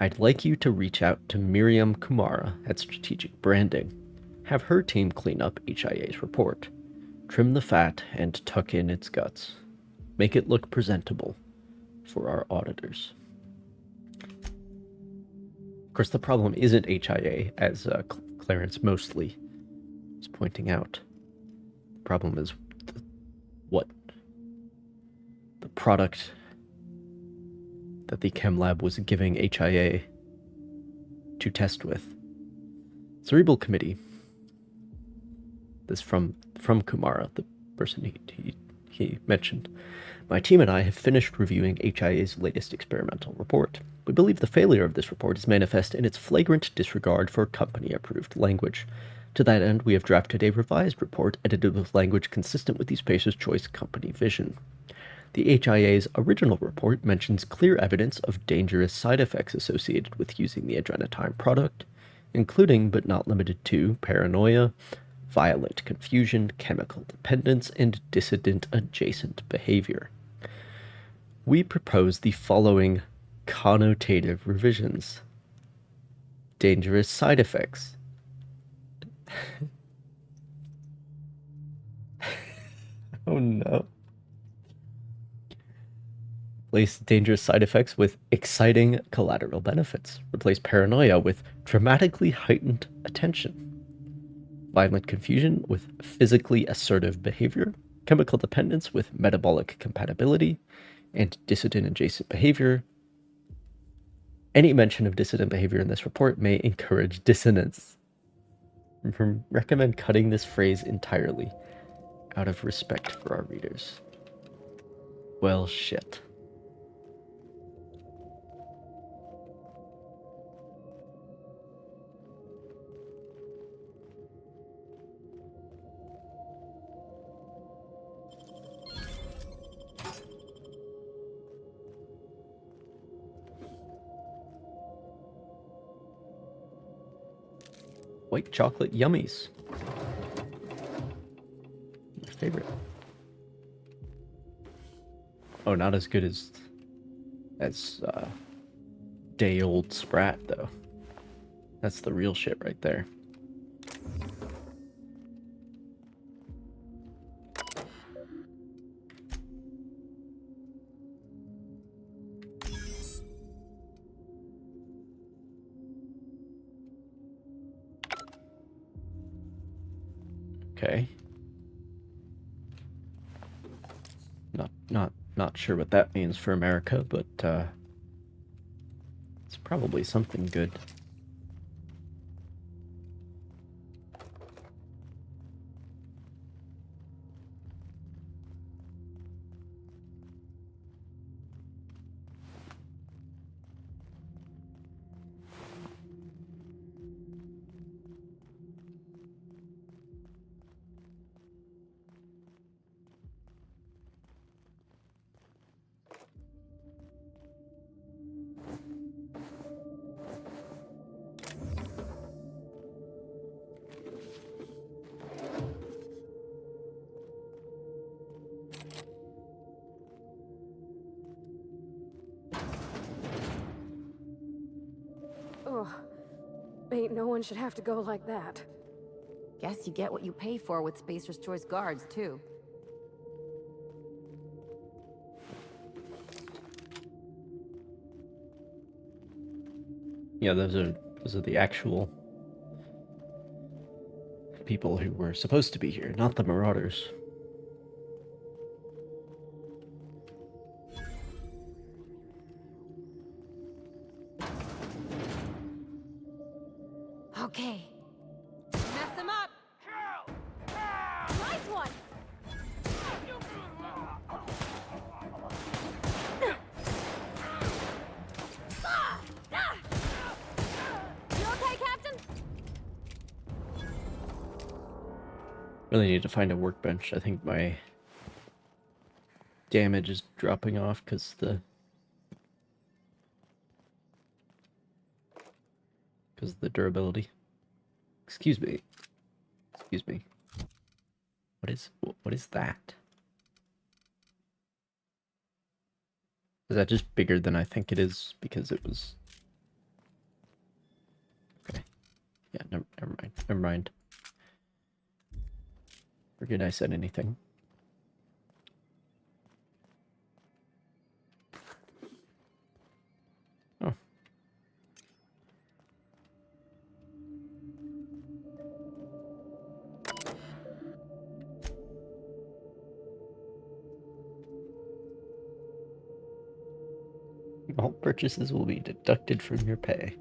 I'd like you to reach out to Miriam Kumara at Strategic Branding. Have her team clean up HIA's report. Trim the fat and tuck in its guts. Make it look presentable for our auditors. Of course, the problem isn't HIA, as Clarence Mostly is pointing out. The problem is what the product that the chem lab was giving HIA to test with. Cerebral Committee. This from Kumara, the person he mentioned. My team and I have finished reviewing HIA's latest experimental report. We believe the failure of this report is manifest in its flagrant disregard for company-approved language. To that end, we have drafted a revised report edited with language consistent with the Spacer's Choice company vision. The HIA's original report mentions clear evidence of dangerous side effects associated with using the Adrenatime product, including but not limited to paranoia, violent confusion, chemical dependence, and dissident adjacent behavior. We propose the following connotative revisions. Dangerous side effects. Oh no. Replace dangerous side effects with exciting collateral benefits. Replace paranoia with dramatically heightened attention. Violent confusion with physically assertive behavior. Chemical dependence with metabolic compatibility. And dissident adjacent behavior. Any mention of dissident behavior in this report may encourage dissonance. Recommend cutting this phrase entirely out of respect for our readers. Well, shit. White chocolate yummies. My favorite. Oh, not as good as day old Sprat though. That's the real shit right there. Okay. Not sure what that means for America, but it's probably something good. Ugh. Ain't no one should have to go like that. Guess you get what you pay for with Spacer's Choice guards, too. Yeah, those are the actual people who were supposed to be here, not the Marauders. Okay. Mess him up! Nice one! You okay, Captain? Really need to find a workbench. I think my damage is dropping off because the durability. Excuse me. Excuse me. What is that? Is that just bigger than I think it is because it was... Okay. Yeah, never mind. Never mind. Forget I said anything. Oh. All purchases will be deducted from your pay.